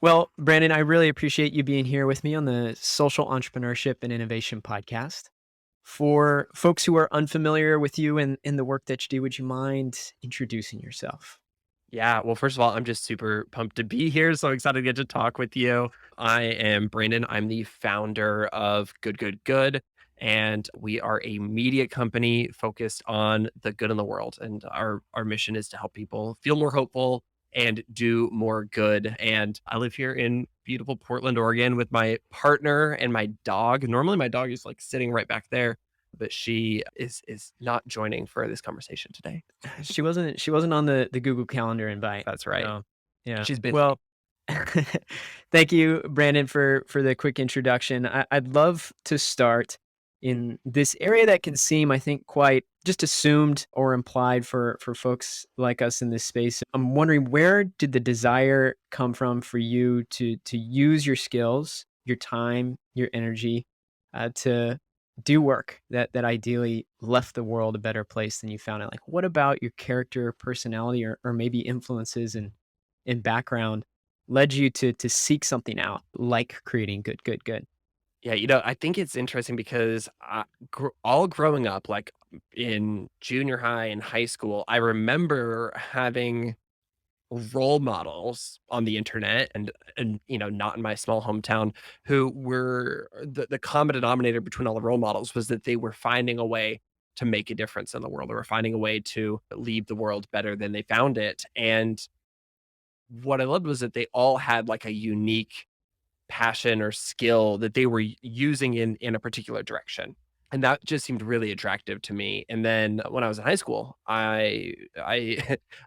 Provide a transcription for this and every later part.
Well, Brandon, I really appreciate you being here with me on the Social Entrepreneurship and Innovation podcast. For folks who are unfamiliar with you and the work that you do, would you mind introducing yourself? Yeah, well, first of all, I'm just super pumped to be here. So excited to get to talk with you. I am Brandon. I'm the founder of Good, and we are a media company focused on the good in the world. And our mission is to help people feel more hopeful and do more good. And I live here in beautiful Portland, Oregon, with my partner and my dog. Normally, my dog is like sitting right back there, but she is not joining for this conversation today. She wasn't on the Google Calendar invite. That's right. So, yeah. She's busy. Well, thank you, Brandon, for the quick introduction. I'd love to start in this area that can seem, I think, quite just assumed or implied for folks like us in this space. I'm wondering, where did the desire come from for you to use your skills, your time, your energy, to do work that ideally left the world a better place than you found it? Like, what about your character, personality, or maybe influences and background led you to seek something out, like creating good? Yeah, I think it's interesting because all growing up, like in junior high and high school, I remember having role models on the internet and not in my small hometown who were the common denominator between all the role models was that they were finding a way to make a difference in the world. They were finding a way to leave the world better than they found it. And what I loved was that they all had like a unique passion or skill that they were using in a particular direction. And that just seemed really attractive to me. And then when I was in high school, I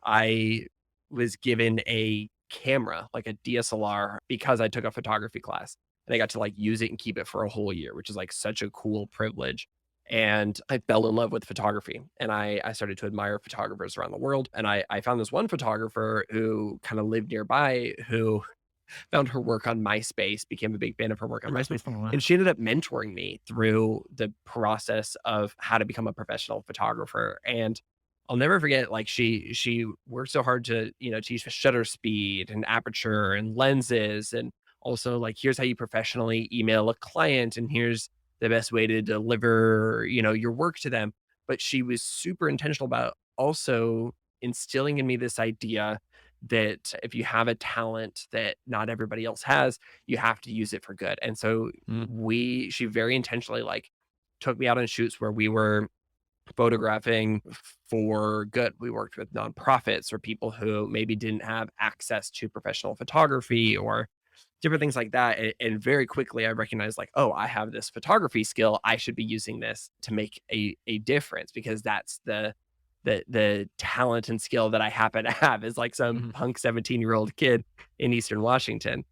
I was given a camera, like a DSLR, because I took a photography class. And I got to like use it and keep it for a whole year, which is like such a cool privilege. And I fell in love with photography and I started to admire photographers around the world. And I found this one photographer who kind of lived nearby who found her work on MySpace, became a big fan of her work on MySpace, Oh, wow. and she ended up mentoring me through the process of how to become a professional photographer. And I'll never forget, like she worked so hard to teach shutter speed and aperture and lenses, and also like here's how you professionally email a client, and here's the best way to deliver your work to them. But she was super intentional about also instilling in me this idea that if you have a talent that not everybody else has, you have to use it for good. And so Mm. she very intentionally like took me out on shoots where we were photographing for good. We worked with nonprofits or people who maybe didn't have access to professional photography or different things like that. And very quickly I recognized like, oh, I have this photography skill. I should be using this to make a difference because that's the talent and skill that I happen to have is like some Mhm. punk 17-year-old kid in Eastern Washington.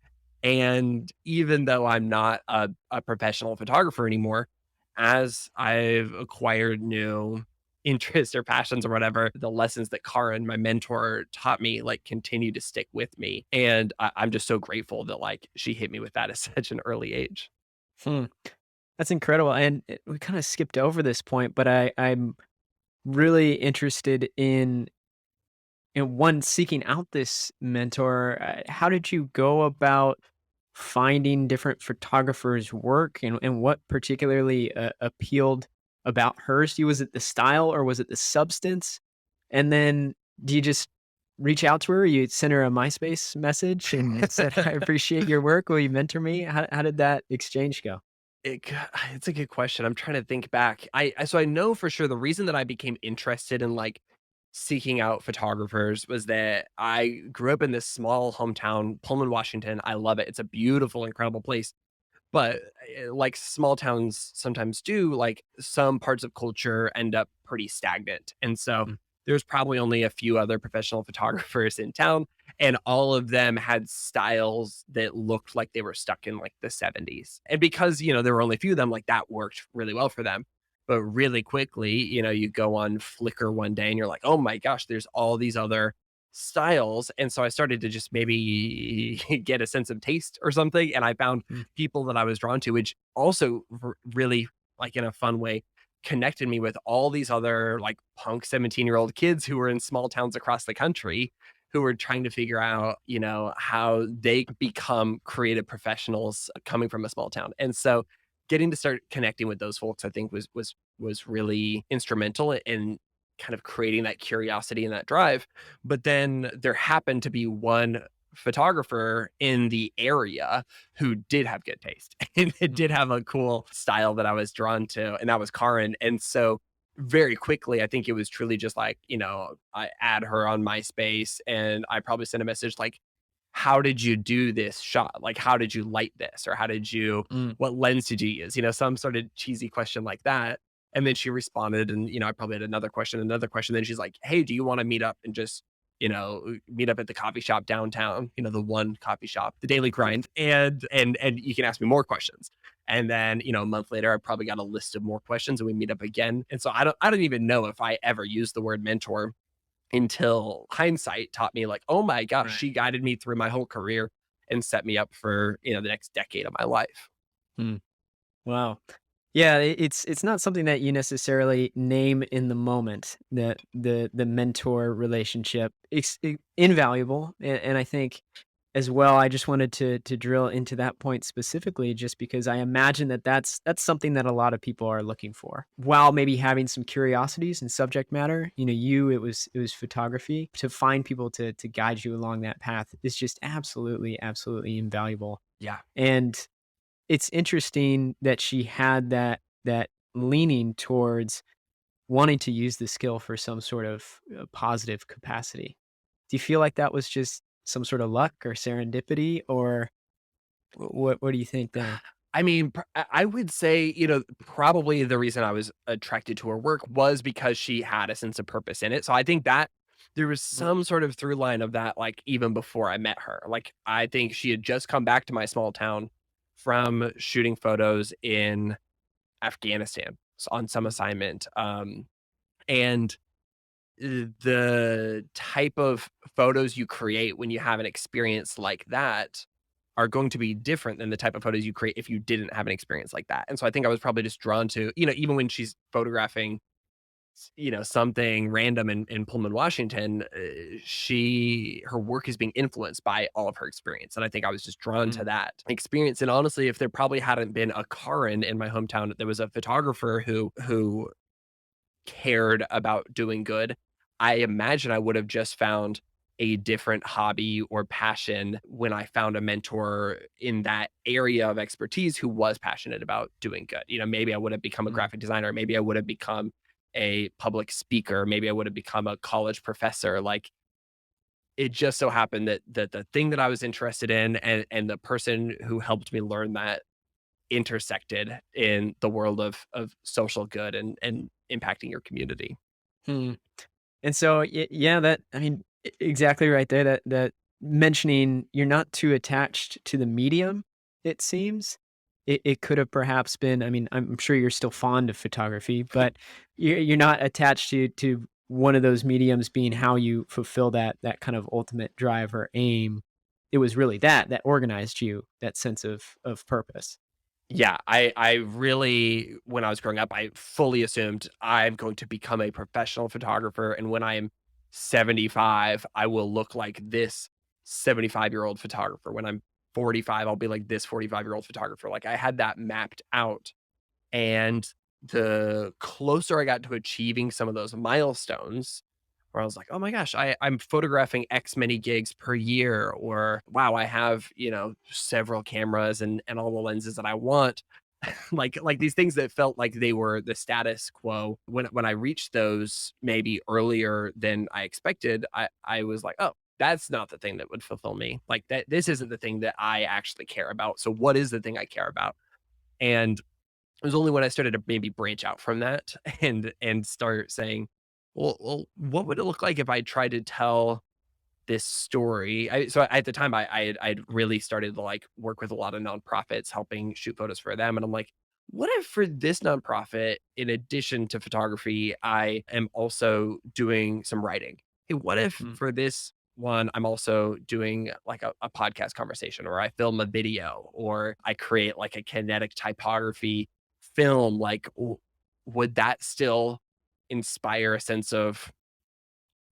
And even though I'm not a professional photographer anymore, as I've acquired new interests or passions or whatever, the lessons that Karin, my mentor, taught me like continue to stick with me. And I'm just so grateful that like she hit me with that at such an early age. Hmm. That's incredible. And we kind of skipped over this point, but I'm really interested in one seeking out this mentor. How did you go about finding different photographers' work, and what particularly appealed about hers to you? Was it the style or was it the substance? And then do you just reach out to her? You send her a MySpace message and said, "I appreciate your work. Will you mentor me?" How did that exchange go? It's a good question. I'm trying to think back. So I know for sure the reason that I became interested in like seeking out photographers was that I grew up in this small hometown, Pullman, Washington. I love it. It's a beautiful, incredible place. But like small towns sometimes do, like some parts of culture end up pretty stagnant. And so Mm. there's probably only a few other professional photographers in town, and all of them had styles that looked like they were stuck in like the 70s. And because, there were only a few of them, like that worked really well for them. But really quickly, you go on Flickr one day and you're like, oh my gosh, there's all these other styles. And so I started to just maybe get a sense of taste or something. And I found Mm. people that I was drawn to, which also really, like in a fun way, connected me with all these other like punk 17-year-old kids who were in small towns across the country who are trying to figure out, how they become creative professionals coming from a small town. And so getting to start connecting with those folks, I think was really instrumental in kind of creating that curiosity and that drive. But then there happened to be one photographer in the area who did have good taste and it did have a cool style that I was drawn to, and that was Karin. And so very quickly, I think it was truly just like, I add her on MySpace and I probably sent a message like, how did you do this shot? Like, how did you light this? Or Mm, what lens did you use? Some sort of cheesy question like that. And then she responded, and, I probably had another question, another question. Then she's like, hey, do you want to meet up and just, meet up at the coffee shop downtown, the one coffee shop, the Daily Grind, and you can ask me more questions. And then, a month later, I probably got a list of more questions and we meet up again. And so I don't even know if I ever used the word mentor until hindsight taught me like, oh my gosh, right. she guided me through my whole career and set me up for, the next decade of my life. Mm, wow. Yeah, it's not something that you necessarily name in the moment, that the mentor relationship. It's invaluable, and I think as well, I just wanted to drill into that point specifically just because I imagine that that's something that a lot of people are looking for. While maybe having some curiosities and subject matter, it was photography. To find people to guide you along that path is just absolutely, absolutely invaluable. Yeah. And it's interesting that she had that leaning towards wanting to use the skill for some sort of, positive capacity. Do you feel like that was just some sort of luck or serendipity, or what do you think there? I mean, I would say, probably the reason I was attracted to her work was because she had a sense of purpose in it. So I think that there was Mm, some sort of through line of that, like even before I met her. Like I think she had just come back to my small town from shooting photos in Afghanistan on some mm, assignment. And the type of photos you create when you have an experience like that are going to be different than the type of photos you create if you didn't have an experience like that. And so I think I was probably just drawn to, even when she's photographing, something random in Pullman, Washington, her work is being influenced by all of her experience. And I think I was just drawn to mm, that experience. And honestly, if there probably hadn't been a Karin in my hometown, there was a photographer who cared about doing good, I imagine I would have just found a different hobby or passion when I found a mentor in that area of expertise who was passionate about doing good. Maybe I would have become a mm, graphic designer, maybe I would have become a public speaker, maybe I would have become a college professor. Like it just so happened that the thing that I was interested in and the person who helped me learn that intersected in the world of social good and impacting your community. hmm. And so, yeah, that I mean, exactly right there. That mentioning you're not too attached to the medium. It seems it could have perhaps been. I mean, I'm sure you're still fond of photography, but you're not attached to one of those mediums being how you fulfill that kind of ultimate drive or aim. It was really that organized you, that sense of purpose. Yeah, I really when I was growing up, I fully assumed I'm going to become a professional photographer, and when I'm 75, I will look like this 75-year-old photographer. When I'm 45, I'll be like this 45-year-old photographer. Like I had that mapped out. And the closer I got to achieving some of those milestones, where I was like, "Oh my gosh, I'm photographing X many gigs per year," or "Wow, I have, several cameras and all the lenses that I want." Like these things that felt like they were the status quo. When I reached those maybe earlier than I expected, I was like, "Oh, that's not the thing that would fulfill me. Like that this isn't the thing that I actually care about. So what is the thing I care about?" And it was only when I started to maybe branch out from that and start saying, "Well, what would it look like if I tried to tell this story?" At the time, I'd really started to, like, work with a lot of nonprofits, helping shoot photos for them, and I'm like, "What if for this nonprofit, in addition to photography, I am also doing some writing? Hey, what if Mm, for this one, I'm also doing, like, a podcast conversation, or I film a video, or I create, like, a kinetic typography film, like, w would that still inspire a sense of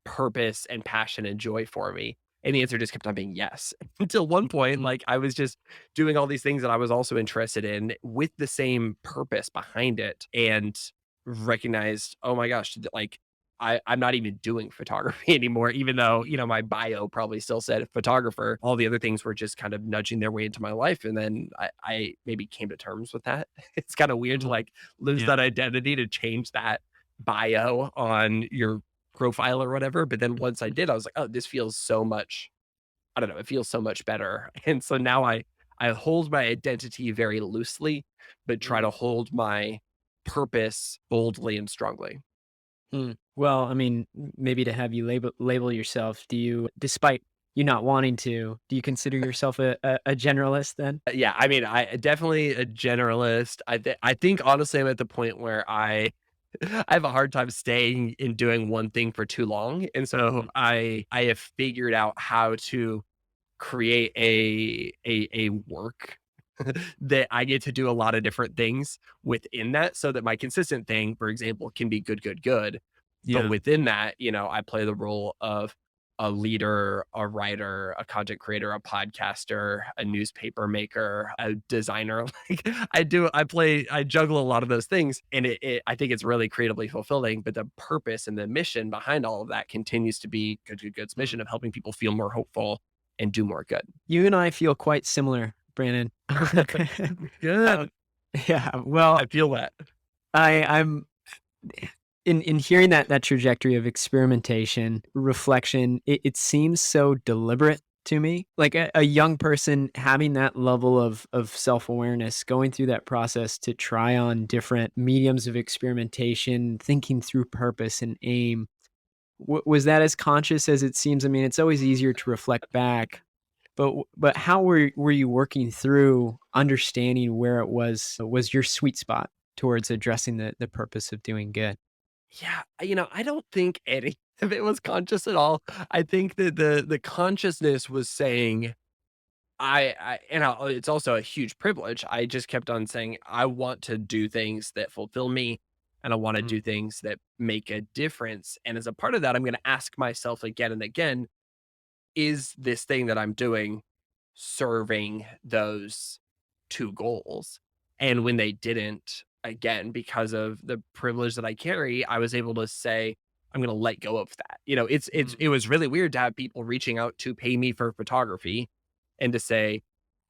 purpose and passion and joy for me?" And the answer just kept on being yes. Until one point, Mm, like I was just doing all these things that I was also interested in with the same purpose behind it and recognized, oh my gosh, like I'm not even doing photography anymore, even though, my bio probably still said photographer. All the other things were just kind of nudging their way into my life. And then I maybe came to terms with that. It's kind of weird to mm, like lose yeah. that identity to change that bio on your profile or whatever. But then once I did, I was like, oh, this feels so much, I don't know, it feels so much better. And so now I hold my identity very loosely, but try Mm, to hold my purpose boldly and strongly. mm. Well, I mean, maybe to have you label yourself, despite you not wanting to, do you consider yourself a generalist then? Yeah, I mean, I definitely a generalist. I think honestly I'm at the point where I have a hard time staying in doing one thing for too long. And so Mm, I have figured out how to create a work that I get to do a lot of different things within that so that my consistent thing, for example, can be good, good, good. But yeah. within that, I play the role of a leader, a writer, a content creator, a podcaster, a newspaper maker, a designer. Like I juggle a lot of those things. And I think it's really creatively fulfilling. But the purpose and the mission behind all of that continues to be good, good, good's Mm. mission of helping people feel more hopeful and do more good. You and I feel quite similar, Brandon. Good. Um, yeah, well, I feel that. I'm in hearing that trajectory of experimentation, reflection, it seems so deliberate to me. Like a young person having that level of self-awareness, going through that process to try on different mediums of experimentation, thinking through purpose and aim. Was that as conscious as it seems? I mean, it's always easier to reflect back, but how were you working through understanding where it was your sweet spot towards addressing the purpose of doing good? Yeah, I don't think any of it was conscious at all. I think that the consciousness was saying, it's also a huge privilege. I just kept on saying, I want to do things that fulfill me and I want to Mm, do things that make a difference. And as a part of that, I'm going to ask myself again and again, is this thing that I'm doing serving those 2 goals? And when they didn't, again, because of the privilege that I carry, I was able to say, I'm gonna let go of that. mm, It was really weird to have people reaching out to pay me for photography and to say,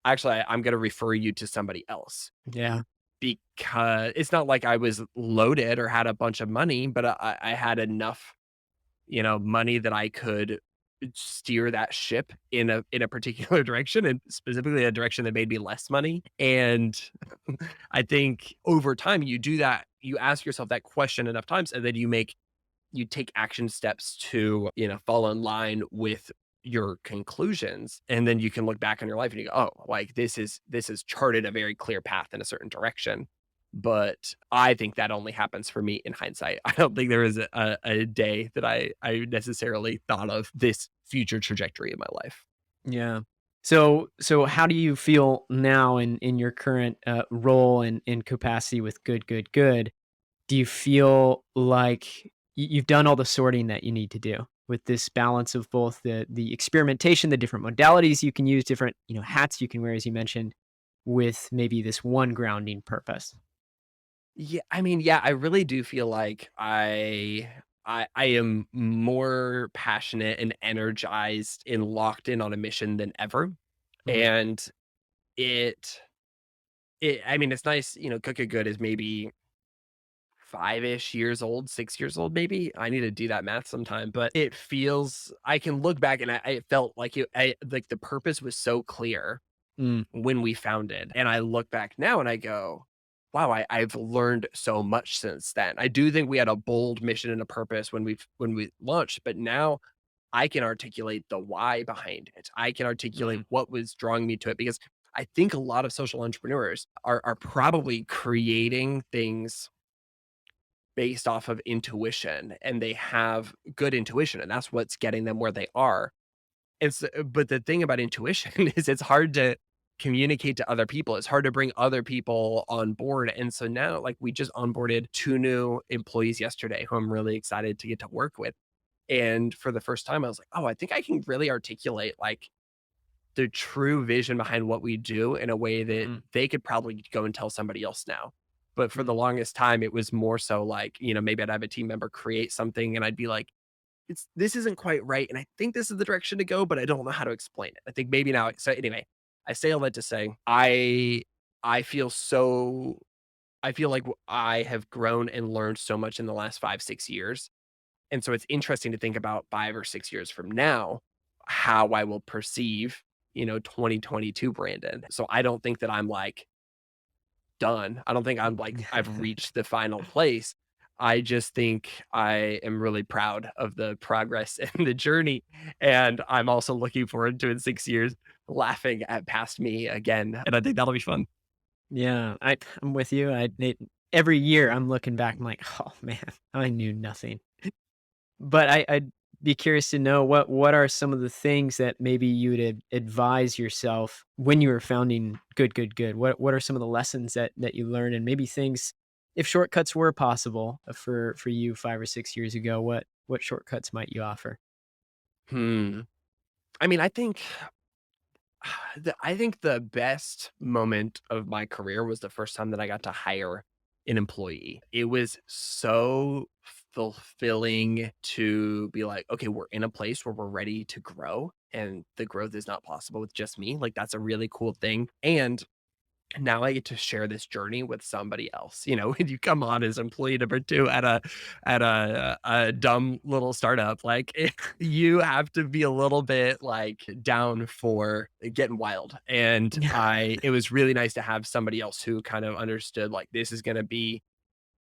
"Actually, I'm gonna refer you to somebody else." yeah. Because it's not like I was loaded or had a bunch of money, but I had enough money that I could steer that ship in a particular direction, and specifically a direction that made me less money. And I think over time you do that, you ask yourself that question enough times, and then you take action steps to, fall in line with your conclusions. And then you can look back on your life and you go, oh, like this is charted a very clear path in a certain direction. But I think that only happens for me in hindsight. I don't think there is a day that I necessarily thought of this future trajectory in my life. Yeah. So how do you feel now in your current, role and capacity with good, good, good? Do you feel like you've done all the sorting that you need to do with this balance of both the experimentation, the different modalities you can use, different, hats you can wear, as you mentioned, with maybe this one grounding purpose? Yeah, I mean, yeah, I really do feel like I am more passionate and energized and locked in on a mission than ever. Mhm. And it I mean, it's nice, Cook Good is maybe 5-ish years old, 6 years old, maybe. I need to do that math sometime, but it feels I can look back and I felt like like the purpose was so clear Mm, when we founded. And I look back now and I go, wow, I've learned so much since then. I do think we had a bold mission and a purpose when we launched, but now I can articulate the why behind it. I can articulate mm, what was drawing me to it because I think a lot of social entrepreneurs are probably creating things based off of intuition and they have good intuition and that's what's getting them where they are. But the thing about intuition is it's hard to communicate to other people. It's hard to bring other people on board. And so now, like, we just onboarded 2 new employees yesterday who I'm really excited to get to work with. And for the first time, I was like, oh, I think I can really articulate like the true vision behind what we do in a way that Mm, they could probably go and tell somebody else now. But for the mm. longest time, it was more so like, maybe I'd have a team member create something and I'd be like, this isn't quite right. And I think this is the direction to go, but I don't know how to explain it. I think maybe now. So anyway, I say all that to say, I feel so, I feel like I have grown and learned so much in the last 5, 6 years. And so it's interesting to think about 5 or 6 years from now, how I will perceive, 2022 Brandon. So I don't think that I'm like done. I don't think I'm like I've reached the final place. I just think I am really proud of the progress and the journey. And I'm also looking forward to in 6 years laughing at past me again. And I think that'll be fun. Yeah, I'm with you. Every year I'm looking back, I'm like, "Oh, man, I knew nothing." But I'd be curious to know what are some of the things that maybe you'd advise yourself when you were founding Good? What are some of the lessons that you learned, and maybe things, if shortcuts were possible for you 5 or 6 years ago, what shortcuts might you offer? Hmm. I mean, I think the best moment of my career was the first time that I got to hire an employee. It was so fulfilling to be like, okay, we're in a place where we're ready to grow and the growth is not possible with just me. Like that's a really cool thing. And now I get to share this journey with somebody else. When you come on as employee number 2 at a dumb little startup, like you have to be a little bit like down for getting wild. And it was really nice to have somebody else who kind of understood like this is going to be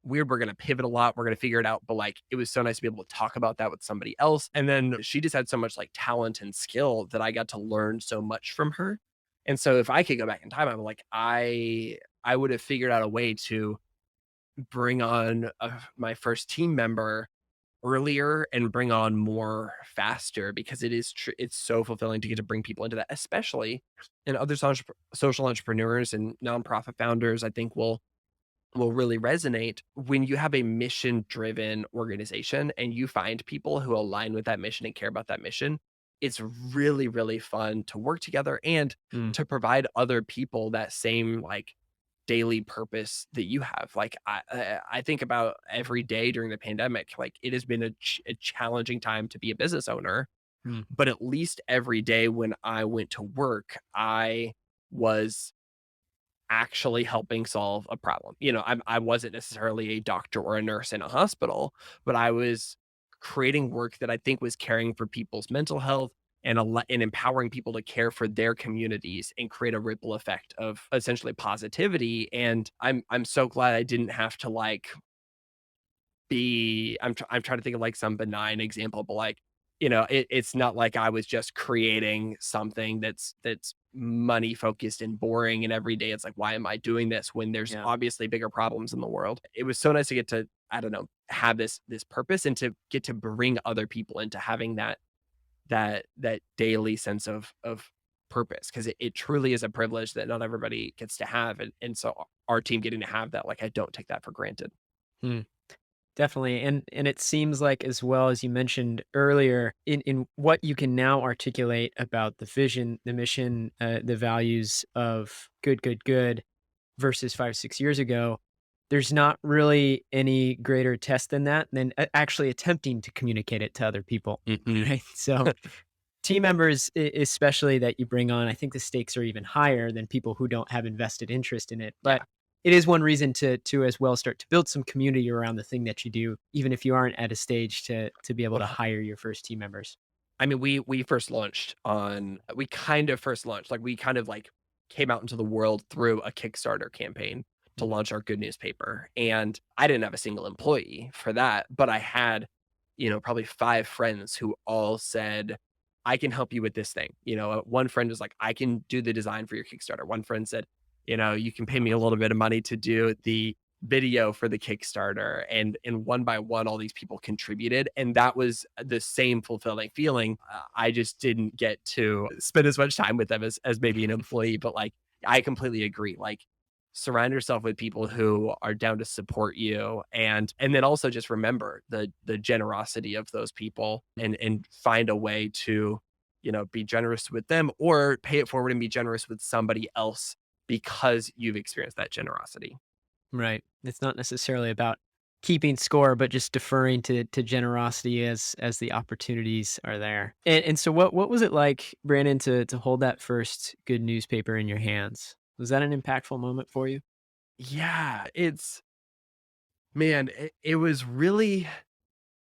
weird. We're going to pivot a lot. We're going to figure it out. But like, it was so nice to be able to talk about that with somebody else. And then she just had so much like talent and skill that I got to learn so much from her. And so if I could go back in time, I'm like, I would have figured out a way to bring on my first team member earlier and bring on more faster because it's so fulfilling to get to bring people into that, especially and other social entrepreneurs and nonprofit founders. I think will really resonate when you have a mission driven organization and you find people who align with that mission and care about that mission. It's really, really fun to work together and Mm, to provide other people that same like daily purpose that you have. Like I think about every day during the pandemic, like it has been a challenging time to be a business owner, mm, but at least every day when I went to work, I was actually helping solve a problem. I wasn't necessarily a doctor or a nurse in a hospital, but I was creating work that I think was caring for people's mental health and empowering people to care for their communities and create a ripple effect of essentially positivity. And I'm so glad I didn't have to like I'm trying to think of like some benign example, but like, it's not like I was just creating something that's money focused and boring and every day it's like, why am I doing this when there's yeah. obviously bigger problems in the world? It was so nice to get to, I don't know, have this purpose and to get to bring other people into having that daily sense of purpose because it truly is a privilege that not everybody gets to have. And so our team getting to have that, like I don't take that for granted. Mm. Definitely, and it seems like as well as you mentioned earlier, in what you can now articulate about the vision, the mission, the values of good versus 5, 6 years ago, there's not really any greater test than that than actually attempting to communicate it to other people, Mhm. right? So team members, especially that you bring on, I think the stakes are even higher than people who don't have invested interest in it. But Yeah. it is one reason to as well start to build some community around the thing that you do, even if you aren't at a stage to be able to hire your first team members. I mean, we kind of first launched, like, we kind of, like, came out into the world through a Kickstarter campaign to Mm, launch our Goodnewspaper, and I didn't have a single employee for that, but I had, probably 5 friends who all said, "I can help you with this thing." One friend was like, "I can do the design for your Kickstarter." One friend said, "You can pay me a little bit of money to do the video for the Kickstarter," and one by one, all these people contributed, and that was the same fulfilling feeling. I just didn't get to spend as much time with them as maybe an employee, but like I completely agree. Like surround yourself with people who are down to support you, and then also just remember the generosity of those people, and find a way to, be generous with them, or pay it forward and be generous with somebody else because you've experienced that generosity. Right. It's not necessarily about keeping score, but just deferring to generosity as the opportunities are there. And so what was it like, Brandon, to hold that first good newspaper in your hands? Was that an impactful moment for you? Yeah, it was really,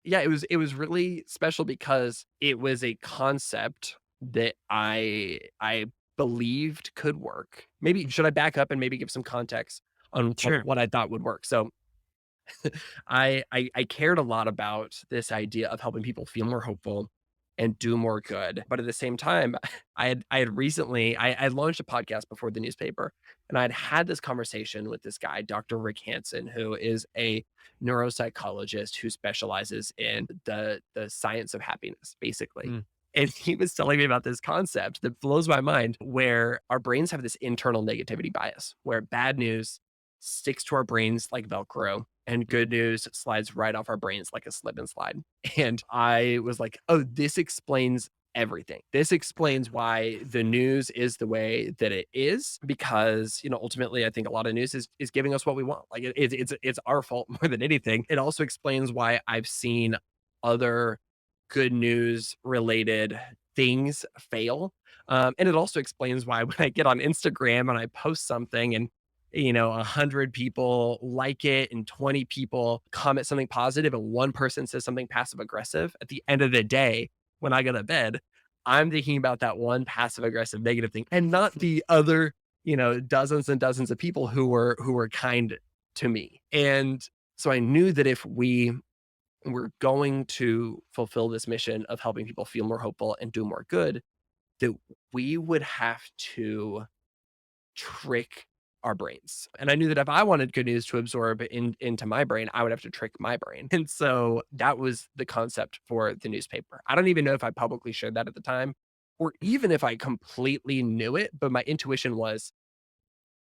yeah, it was really special because it was a concept that I believed could work. Maybe should I back up and maybe give some context on what, Sure. what I thought would work? So I cared a lot about this idea of helping people feel more hopeful and do more good. But at the same time, I had recently I launched a podcast before the newspaper, and I'd had this conversation with this guy, Dr. Rick Hansen, who is a neuropsychologist who specializes in the science of happiness, basically. Mm, And he was telling me about this concept that blows my mind, where our brains have this internal negativity bias, where bad news sticks to our brains like Velcro, and mm, good news slides right off our brains like a slip and slide. And I was like, oh, this explains everything. This explains why the news is the way that it is, because, ultimately I think a lot of news is giving us what we want. Like it's our fault more than anything. It also explains why I've seen other good news related things fail. And it also explains why when I get on Instagram and I post something, and 100 people like it and 20 people comment something positive and one person says something passive aggressive, at the end of the day, when I go to bed, I'm thinking about that one passive aggressive negative thing, and not the other, dozens and dozens of people who were kind to me. And so I knew that if we were going to fulfill this mission of helping people feel more hopeful and do more good, that we would have to trick our brains. And I knew that if I wanted good news to absorb into my brain, I would have to trick my brain. And so that was the concept for the newspaper. I don't even know if I publicly shared that at the time, or even if I completely knew it, but my intuition was,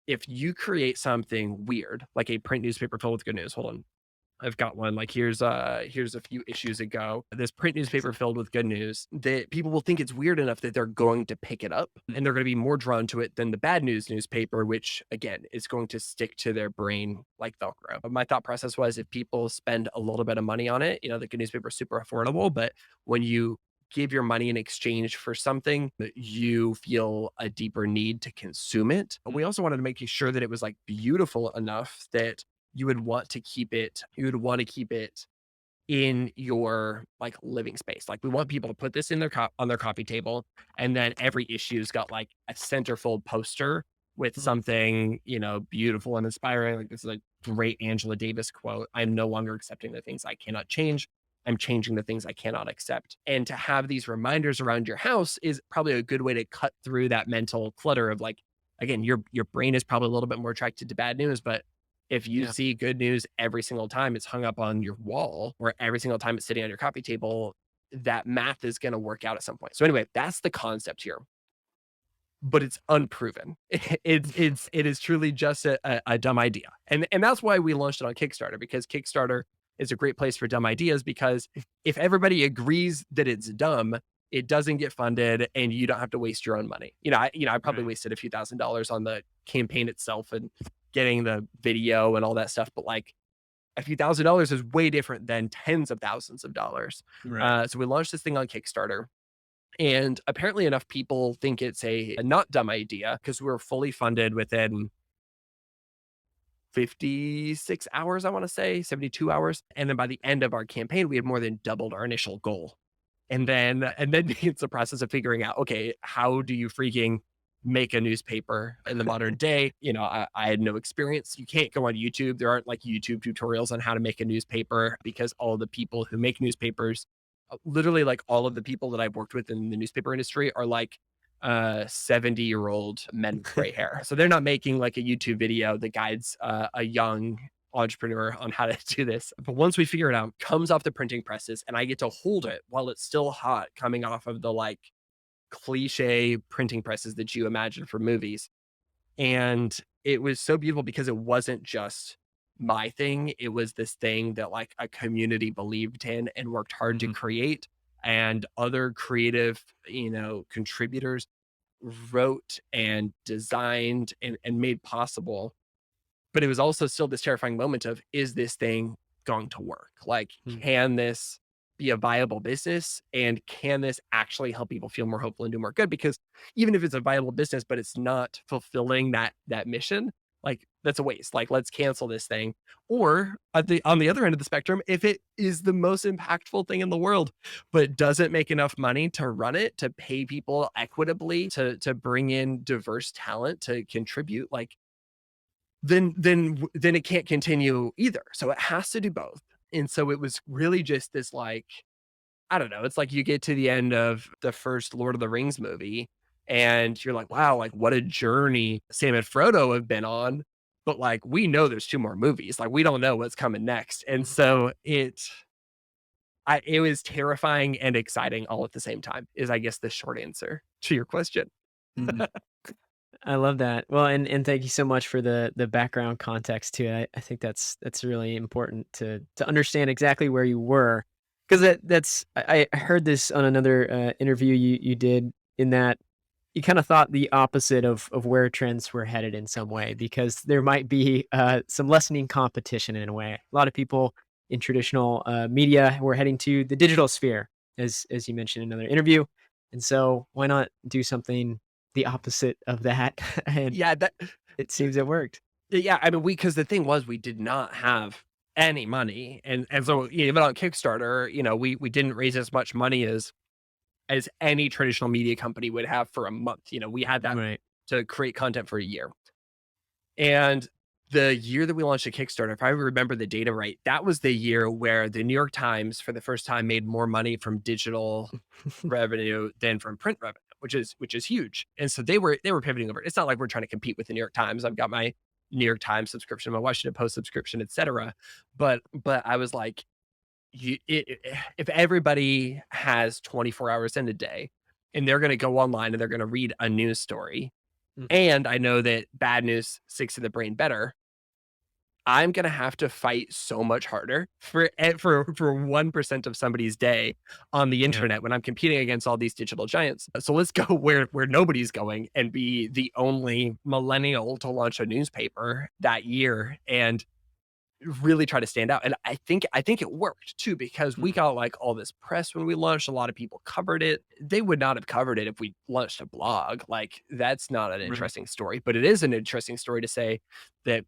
if you create something weird, like a print newspaper filled with good news, hold on, I've got one. Like here's a few issues ago. This print newspaper filled with good news that people will think it's weird enough that they're going to pick it up, and they're going to be more drawn to it than the bad news newspaper, which again is going to stick to their brain like Velcro. But my thought process was, if people spend a little bit of money on it, the good newspaper is super affordable, but when you give your money in exchange for something, that you feel a deeper need to consume it. We also wanted to make sure that it was like beautiful enough that you would want to keep it in your like living space. Like we want people to put this in on their coffee table, and then every issue's got like a centerfold poster with mm. something, beautiful and inspiring. Like this is a great Angela Davis quote. I'm no longer accepting the things I cannot change. I'm changing the things I cannot accept. And to have these reminders around your house is probably a good way to cut through that mental clutter of like, again, your brain is probably a little bit more attracted to bad news, but if you Yeah. see good news every single time it's hung up on your wall, or every single time it's sitting on your coffee table, that math is going to work out at some point. So anyway, that's the concept here, but it's unproven. It is truly just a dumb idea. And that's why we launched it on Kickstarter, because Kickstarter is a great place for dumb ideas, because if everybody agrees that it's dumb, it doesn't get funded and you don't have to waste your own money. I probably Right. wasted a few $1,000s on the campaign itself and getting the video and all that stuff, but like a few $1,000s is way different than tens of thousands of dollars. Right. So we launched this thing on Kickstarter, and apparently enough people think it's a not dumb idea, because we were fully funded within 56 hours, I want to say 72 hours. And then by the end of our campaign, we had more than doubled our initial goal. And then it's the process of figuring out, okay, how do you freaking make a newspaper in the modern day? I had no experience. You can't go on YouTube. There aren't like YouTube tutorials on how to make a newspaper, because all the people who make newspapers, literally like all of the people that I've worked with in the newspaper industry, are like 70-year-old men with gray hair. So they're not making like a YouTube video that guides a young entrepreneur on how to do this. But once we figure it out, comes off the printing presses, and I get to hold it while it's still hot, coming off of the like cliche printing presses that you imagine for movies. And it was so beautiful because it wasn't just my thing. It was this thing that like a community believed in and worked hard to Mhm. create. And other creative, contributors wrote and designed and made possible. But it was also still this terrifying moment of, is this thing going to work? Like, Mm. can this be a viable business? And can this actually help people feel more hopeful and do more good? Because even if it's a viable business, but it's not fulfilling that mission, like that's a waste. Like, let's cancel this thing. Or on the other end of the spectrum, if it is the most impactful thing in the world, but doesn't make enough money to run it, to pay people equitably, to bring in diverse talent to contribute, like then it can't continue either. So it has to do both. And so it was really just this like, I don't know, it's like you get to the end of the first Lord of the Rings movie and you're like, wow, like what a journey Sam and Frodo have been on. But like we know there's two more movies. Like we don't know what's coming next. And Mhm. so it was terrifying and exciting all at the same time, is I guess the short answer to your question. Mhm. I love that. Well, and thank you so much for the background context too. I think that's really important to understand exactly where you were, because that's I heard this on another interview you did, in that you kind of thought the opposite of where trends were headed in some way, because there might be some lessening competition in a way. A lot of people in traditional media were heading to the digital sphere, as you mentioned in another interview, and so why not do something the opposite of that? And Yeah, that it seems it worked. Yeah, I mean, because the thing was we did not have any money, and so even on Kickstarter, we didn't raise as much money as any traditional media company would have for a month. We had that Right. to create content for a year. And the year that we launched a Kickstarter, if I remember the data right, that was the year where the New York Times for the first time made more money from digital revenue than from print revenue, which is huge. And so they were pivoting over. It's not like we're trying to compete with the New York Times. I've got my New York Times subscription, my Washington Post subscription, etc. But I was like, if everybody has 24 hours in a day and they're going to go online and they're going to read a news story, Mhm. and I know that bad news sticks to the brain better, I'm gonna have to fight so much harder for 1% of somebody's day on the Yeah. internet when I'm competing against all these digital giants. So let's go where nobody's going and be the only millennial to launch a newspaper that year and really try to stand out. And I think it worked too, because we Mhm. got like all this press when we launched. A lot of people covered it. They would not have covered it if we launched a blog. Like that's not an Right. interesting story, but it is an interesting story to say that,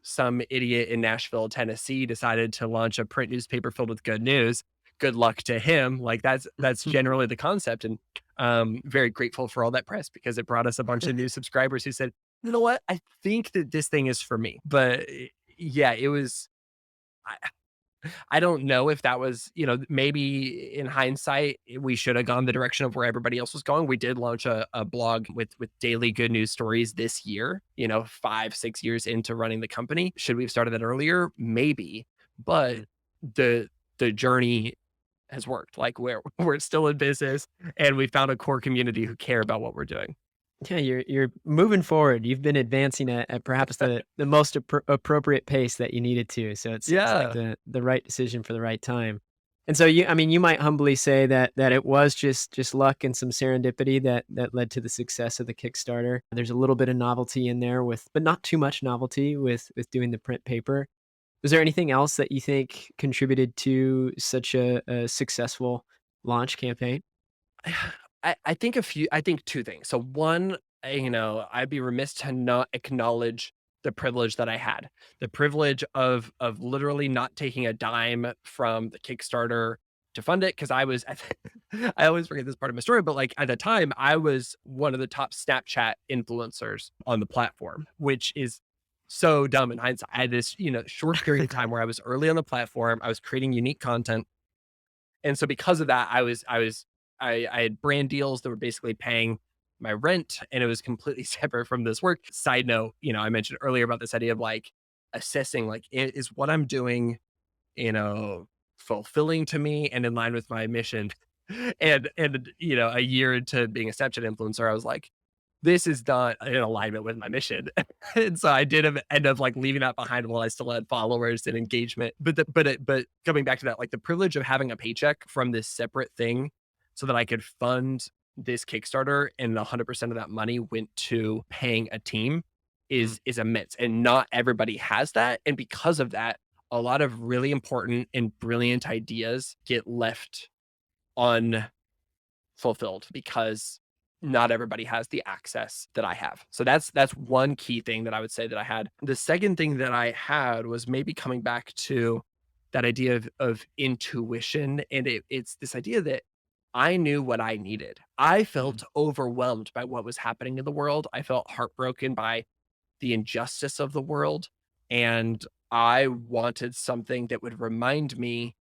some idiot in Nashville, Tennessee decided to launch a print newspaper filled with good news. Good luck to him. Like that's generally the concept. And very grateful for all that press, because it brought us a bunch of new subscribers who said, you know what? I think that this thing is for me. But yeah, it was. I, I don't know if that was, maybe in hindsight, we should have gone the direction of where everybody else was going. We did launch a blog with daily good news stories this year, 5, 6 years into running the company. Should we have started that earlier? Maybe. But Mhm. the the journey has worked. Like we're still in business and we found a core community who care about what we're doing. Yeah, you're moving forward. You've been advancing at perhaps the most appropriate pace that you needed to. So it's like Yeah. the right decision for the right time. And so I mean, you might humbly say that it was just luck and some serendipity that led to the success of the Kickstarter. There's a little bit of novelty in there, but not too much novelty with doing the print paper. Was there anything else that you think contributed to such a successful launch campaign? I think two things. So one, I'd be remiss to not acknowledge the privilege that I had. The privilege of literally not taking a dime from the Kickstarter to fund it, because I always forget this part of my story, but like at the time I was one of the top Snapchat influencers on the platform, which is so dumb in hindsight. I had this, short period of time where I was early on the platform, I was creating unique content, and so because of that, I had brand deals that were basically paying my rent, and it was completely separate from this work. Side note, I mentioned earlier about this idea of like assessing, like, is what I'm doing, you know, fulfilling to me and in line with my mission? And a year into being a Snapchat influencer, I was like, this is not in alignment with my mission. And so I did end up like leaving that behind while I still had followers and engagement. But coming back to that, like the privilege of having a paycheck from this separate thing so that I could fund this Kickstarter and 100% of that money went to paying a team Mm, is immense. And not everybody has that. And because of that, a lot of really important and brilliant ideas get left unfulfilled because not everybody has the access that I have. So that's one key thing that I would say that I had. The second thing that I had was maybe coming back to that idea of intuition. And it's this idea that I knew what I needed. I mm, felt overwhelmed by what was happening in the world. I felt heartbroken by the injustice of the world. And I wanted something that would remind me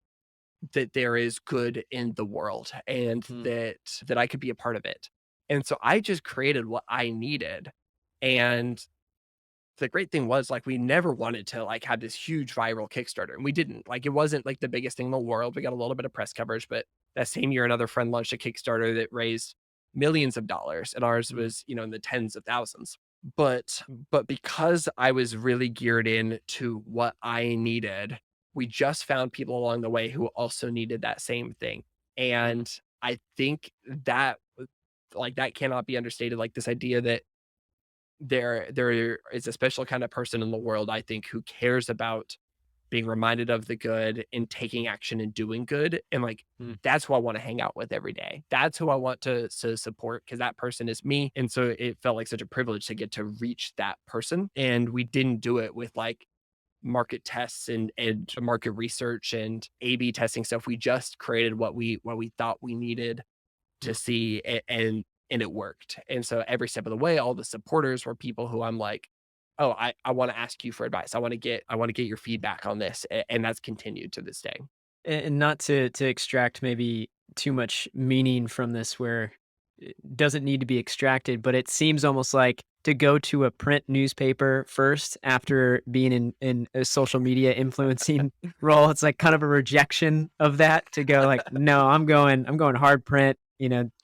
that there is good in the world and mm, that I could be a part of it. And so I just created what I needed. And the great thing was like we never wanted to like have this huge viral Kickstarter. And we didn't. Like it wasn't like the biggest thing in the world. We got a little bit of press coverage, but that same year another friend launched a Kickstarter that raised millions of dollars and ours mm, was, in the tens of thousands. But but because I was really geared in to what I needed, we just found people along the way who also needed that same thing. mm, And I think that like that cannot be understated. Like this idea that there is a special kind of person in the world, I think, who cares about being reminded of the good and taking action and doing good. And like mm. that's who I want to hang out with every day. That's who I want to support because that person is me. And so it felt like such a privilege to get to reach that person. And we didn't do it with like market tests and market research and A/B testing stuff. We just created what we thought we needed to see and it worked. And so every step of the way, all the supporters were people who I'm like, oh, I want to ask you for advice. I want to get your feedback on this. And that's continued to this day. And not to extract maybe too much meaning from this where it doesn't need to be extracted, but it seems almost like to go to a print newspaper first after being in a social media influencing role, it's like kind of a rejection of that to go like, no, I'm going hard print,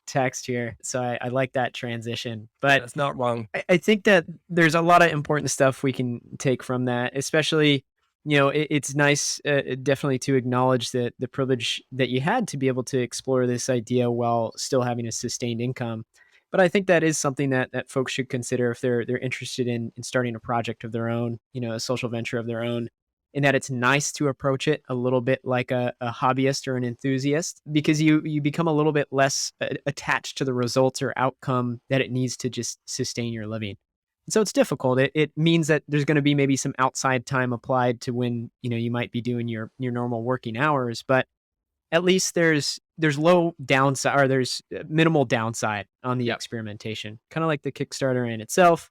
text here. So I like that transition. But That's not wrong. I think that there's a lot of important stuff we can take from that, especially, it's nice, definitely to acknowledge that the privilege that you had to be able to explore this idea while still having a sustained income. But I think that is something that folks should consider if they're interested in starting a project of their own, a social venture of their own, in that it's nice to approach it a little bit like a hobbyist or an enthusiast because you become a little bit less attached to the results or outcome that it needs to just sustain your living. And so it's difficult. It means that there's going to be maybe some outside time applied to when you might be doing your normal working hours, but at least there's low downside or there's minimal downside on the Yep. experimentation. Kind of like the Kickstarter in itself.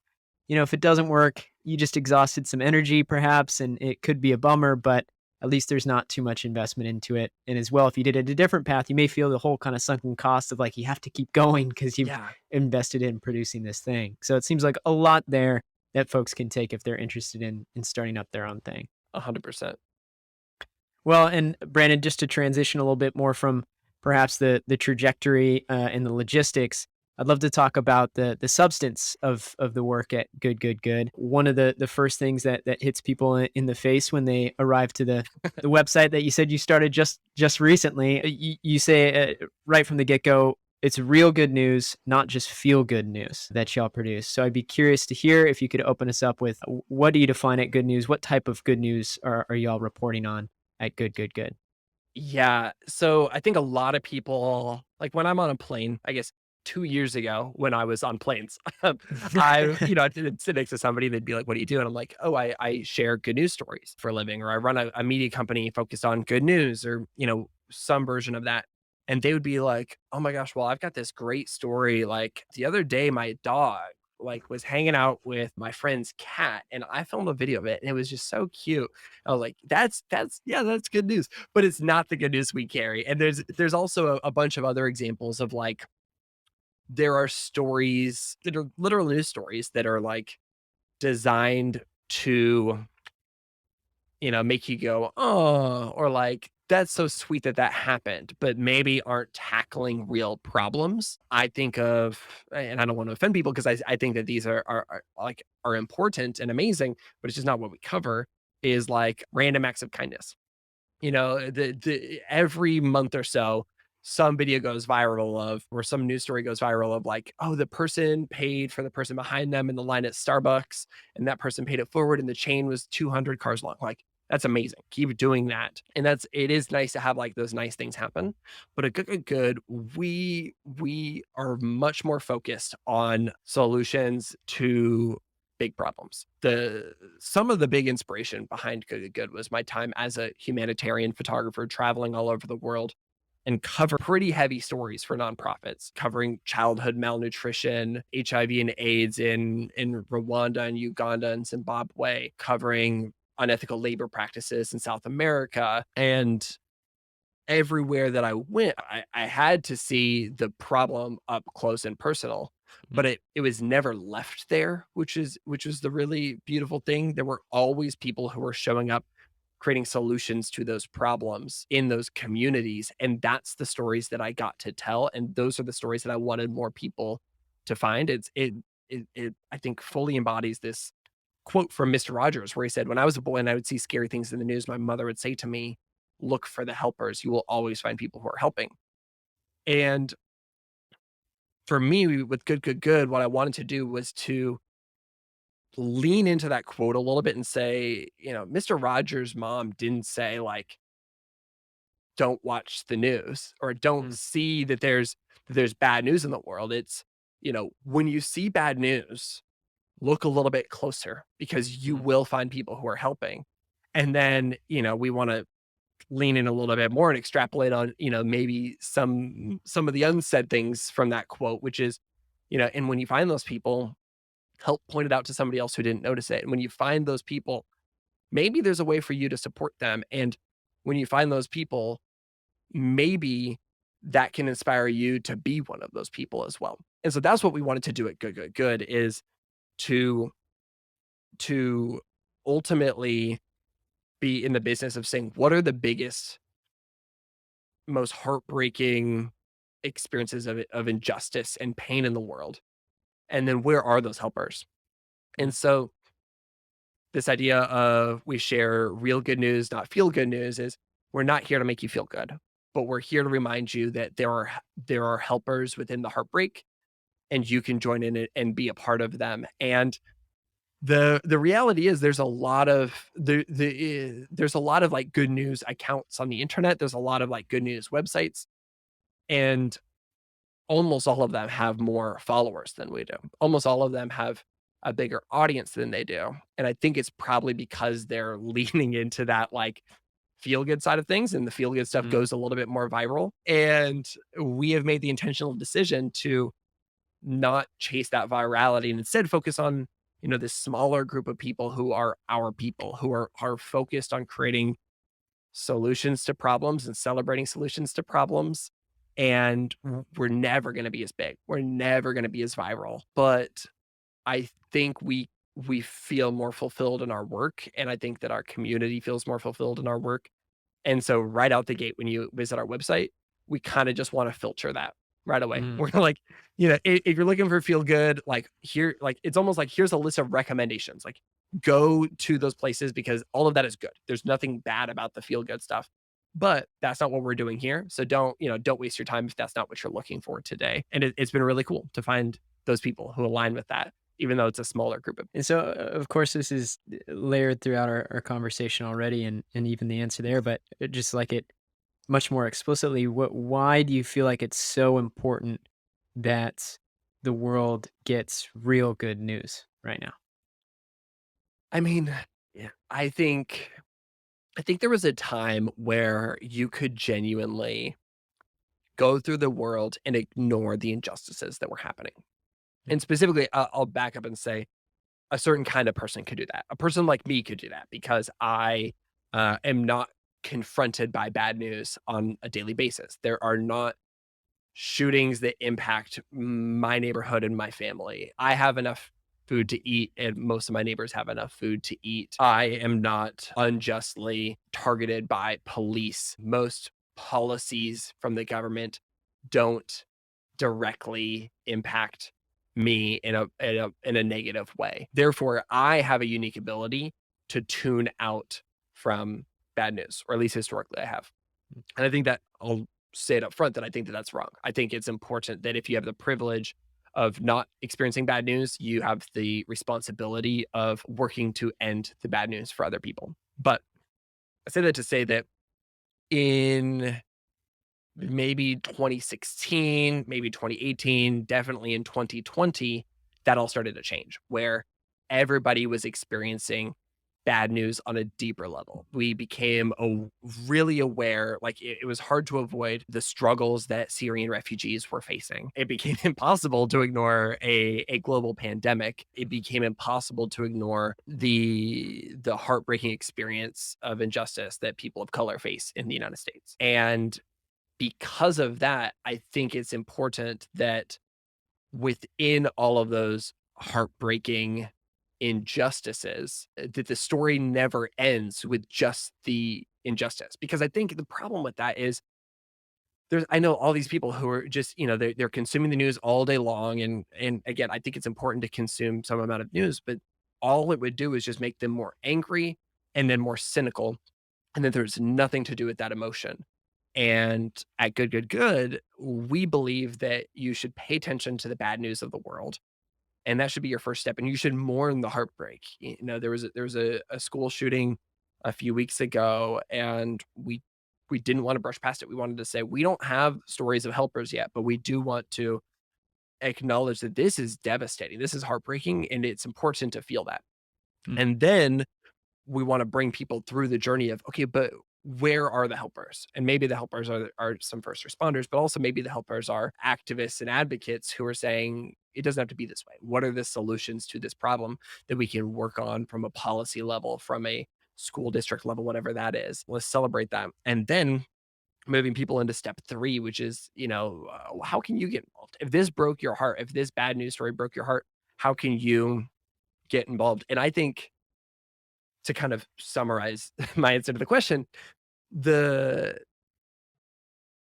If it doesn't work, you just exhausted some energy perhaps, and it could be a bummer, but at least there's not too much investment into it. And as well, if you did it a different path, you may feel the whole kind of sunken cost of like you have to keep going because you've Yeah. invested in producing this thing. So it seems like a lot there that folks can take if they're interested in starting up their own thing. 100%. Well, and Brandon, just to transition a little bit more from perhaps the trajectory and the logistics, I'd love to talk about the substance of the work at Good Good Good. One of the first things that hits people in the face when they arrive to the website that you said you started just recently, you say right from the get go, it's real good news, not just feel good news that y'all produce. So I'd be curious to hear if you could open us up with what do you define at good news? What type of good news are y'all reporting on at Good Good Good? Yeah. So I think a lot of people, like when I'm on a plane, I guess 2 years ago when I was on planes, I'd sit next to somebody, they'd be like, what do you do? And I'm like, oh, I share good news stories for a living, or I run a media company focused on good news, or, some version of that. And they would be like, oh my gosh, well, I've got this great story. Like the other day, my dog like was hanging out with my friend's cat and I filmed a video of it and it was just so cute. I was like, that's yeah, that's good news, but it's not the good news we carry. And there's also a bunch of other examples of like there are stories that are literal news stories that are like designed to make you go, oh, or like that's so sweet that that happened, but maybe aren't tackling real problems. I think of, and I don't want to offend people because I think that these are important and amazing, but it's just not what we cover. Is like random acts of kindness. You know, the every month or so, some video goes viral of, or some news story goes viral of like, oh, the person paid for the person behind them in the line at Starbucks, and that person paid it forward, and the chain was 200 cars long. Like, that's amazing. Keep doing that. And it is nice to have like those nice things happen. But a good, we are much more focused on solutions to big problems. The Some of the big inspiration behind Good was my time as a humanitarian photographer traveling all over the world and cover pretty heavy stories for nonprofits, covering childhood malnutrition, HIV and AIDS in Rwanda and Uganda and Zimbabwe, covering unethical labor practices in South America. And everywhere that I went, I had to see the problem up close and personal, Mm, but it was never left there, which is the really beautiful thing. There were always people who were showing up, creating solutions to those problems in those communities, and that's the stories that I got to tell, and those are the stories that I wanted more people to find. It I think fully embodies this quote from Mr. Rogers where he said, "When I was a boy and I would see scary things in the news, my mother would say to me, 'Look for the helpers. You will always find people who are helping.'" And for me, with Good, what I wanted to do was to lean into that quote a little bit and say, Mr. Rogers' mom didn't say, like, "Don't watch the news," or "Don't mm, see that there's bad news in the world." It's, when you see bad news, look a little bit closer because you mm, will find people who are helping. And then, we wanna lean in a little bit more and extrapolate on, maybe some of the unsaid things from that quote, which is, and when you find those people, help point it out to somebody else who didn't notice it. And when you find those people, maybe there's a way for you to support them. And when you find those people, maybe that can inspire you to be one of those people as well. And so that's what we wanted to do at Good is to to ultimately be in the business of saying, what are the biggest, most heartbreaking experiences of injustice and pain in the world? And then where are those helpers? mm, And so this idea of we share real good news, not feel good news, is we're not here to make you feel good, but we're here to remind you that there are helpers within the heartbreak, and you can join in it and be a part of them. And the reality is there's a lot of like good news accounts on the internet. There's a lot of like good news websites, and almost all of them have more followers than we do. Almost all of them have a bigger audience than they do. And I think it's probably because they're leaning into that like feel good side of things, and the feel good stuff mm, goes a little bit more viral. And we have made the intentional decision to not chase that virality and instead focus on, this smaller group of people who are our people, who are focused on creating solutions to problems and celebrating solutions to problems. And we're never going to be as big. We're never going to be as viral. But I think we feel more fulfilled in our work, and I think that our community feels more fulfilled in our work. And so right out the gate, when you visit our website, we kind of just want to filter that right away. mm. We're like, if you're looking for feel good, like here, like it's almost like here's a list of recommendations. Like go to those places because all of that is good. There's nothing bad about the feel good stuff. But that's not what we're doing here. So don't waste your time if that's not what you're looking for today. And it's been really cool to find those people who align with that, even though it's a smaller group of. And so, of course, this is layered throughout our conversation already, and even the answer there, but just like it much more explicitly, why do you feel like it's so important that the world gets real good news right now? I mean, yeah, I think there was a time where you could genuinely go through the world and ignore the injustices that were happening. Mm, And specifically, I'll back up and say a certain kind of person could do that. A person like me could do that because I am not confronted by bad news on a daily basis. There are not shootings that impact my neighborhood and my family. I have enough food to eat and most of my neighbors have enough food to eat. I am not unjustly targeted by police. Most policies from the government don't directly impact me in a negative way. Therefore, I have a unique ability to tune out from bad news, or at least historically I have. And I think that I'll say it up front that I think that that's wrong. I think it's important that if you have the privilege of not experiencing bad news, you have the responsibility of working to end the bad news for other people. But I say that to say that in maybe 2016, maybe 2018, definitely in 2020, that all started to change where everybody was experiencing bad news on a deeper level. We became really aware, like it was hard to avoid the struggles that Syrian refugees were facing. It became impossible to ignore a global pandemic. It became impossible to ignore the heartbreaking experience of injustice that people of color face in the United States. And because of that, I think it's important that within all of those heartbreaking injustices, that the story never ends with just the injustice. Because I think the problem with that is I know all these people who are just, they're consuming the news all day long. And again, I think it's important to consume some amount of news, but all it would do is just make them more angry and then more cynical. And then there's nothing to do with that emotion. And at Good, we believe that you should pay attention to the bad news of the world, and that should be your first step. And you should mourn the heartbreak. There was a school shooting a few weeks ago, and we didn't want to brush past it. We wanted to say we don't have stories of helpers yet, but we do want to acknowledge that this is devastating. This is heartbreaking, and it's important to feel that. Mm, And then we want to bring people through the journey of, okay, but where are the helpers? And maybe the helpers are some first responders, but also maybe the helpers are activists and advocates who are saying it doesn't have to be this way. What are the solutions to this problem that we can work on from a policy level, from a school district level, whatever that is? Let's celebrate that. And then moving people into step three, which is, how can you get involved? If this broke your heart, if this bad news story broke your heart, how can you get involved? And I think to kind of summarize my answer to the question, the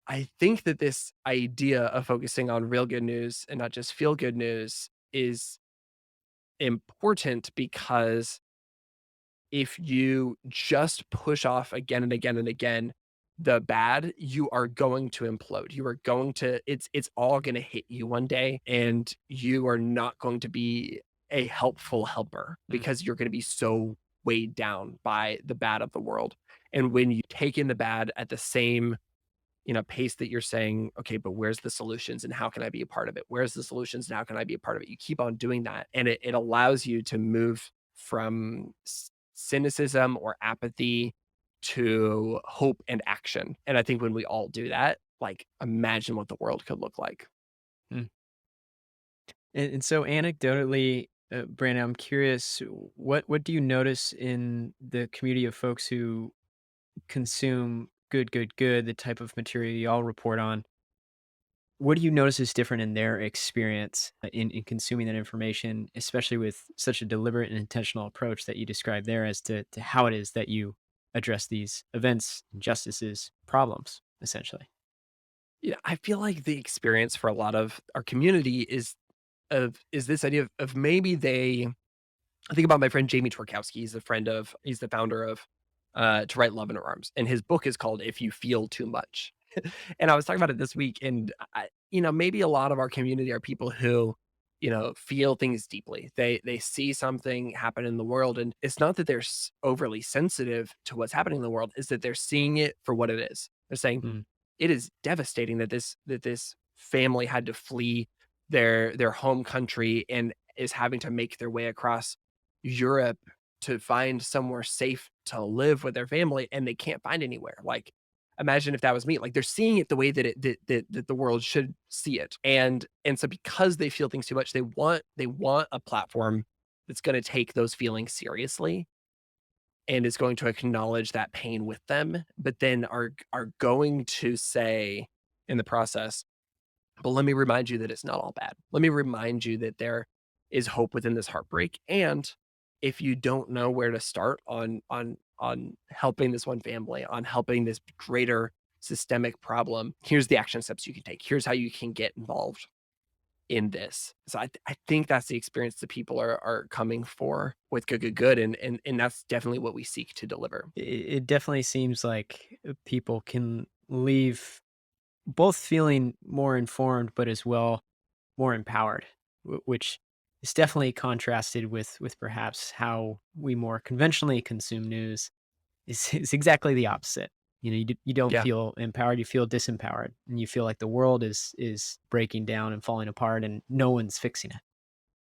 I think that this idea of focusing on real good news and not just feel good news is important because if you just push off again and again and again the bad, you are going to implode. You are going to it's all going to hit you one day and you are not going to be a helpful helper mm, because you're going to be so weighed down by the bad of the world. And when you take in the bad at the same pace that you're saying, okay, but where's the solutions and how can I be a part of it? Where's the solutions and how can I be a part of it? You keep on doing that. And it allows you to move from cynicism or apathy to hope and action. And I think when we all do that, like imagine what the world could look like. mm. And so anecdotally, Brandon, I'm curious, what do you notice in the community of folks who consume good, the type of material y'all report on? What do you notice is different in their experience in consuming that information, especially with such a deliberate and intentional approach that you described there as to how it is that you address these events, injustices, problems, essentially? Yeah, I feel like the experience for a lot of our community is this idea of maybe they I think about my friend Jamie Twerkowski. He's the founder of To Write Love in Her Arms. And his book is called If You Feel Too Much. And I was talking about it this week. And maybe a lot of our community are people who, feel things deeply. They see something happen in the world. And it's not that they're overly sensitive to what's happening in the world, is that they're seeing it for what it is. They're saying, Mm, it is devastating that this family had to flee their home country and is having to make their way across Europe to find somewhere safe to live with their family, and they can't find anywhere. Like, imagine if that was me. Like, they're seeing it the way that that the world should see it, and so because they feel things too much, they want a platform that's going to take those feelings seriously and is going to acknowledge that pain with them, but then are going to say in the process, but let me remind you that it's not all bad. Let me remind you that is hope within this heartbreak. And if you don't know where to start on helping this one family, on helping this greater systemic problem, here's the action steps you can take. Here's how you can get involved in this. So I think that's the experience that people are coming for with Good Good Good, and that's definitely what we seek to deliver. It definitely seems like people can leave both feeling more informed, but as well more empowered, which is definitely contrasted with perhaps how we more conventionally consume news. Is exactly the opposite. You know, you don't Yeah, feel empowered, you feel disempowered, and you feel like the world is breaking down and falling apart, and no one's fixing it,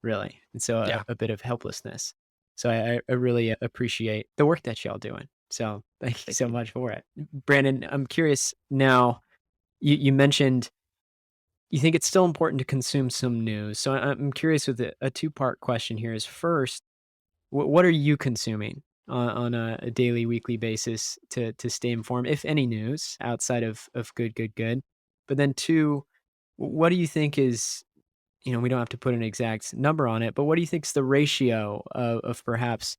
really. And so yeah, a bit of helplessness. So I really appreciate the work that y'all doing. So thank you thank so you. much for it. Brandon, I'm curious now, you mentioned you think it's still important to consume some news. So I'm curious with a two-part question here is first, what are you consuming on a daily, weekly basis to stay informed, if any news outside of good, good, good? But then two, what do you think is, we don't have to put an exact number on it, but what do you think is the ratio of perhaps,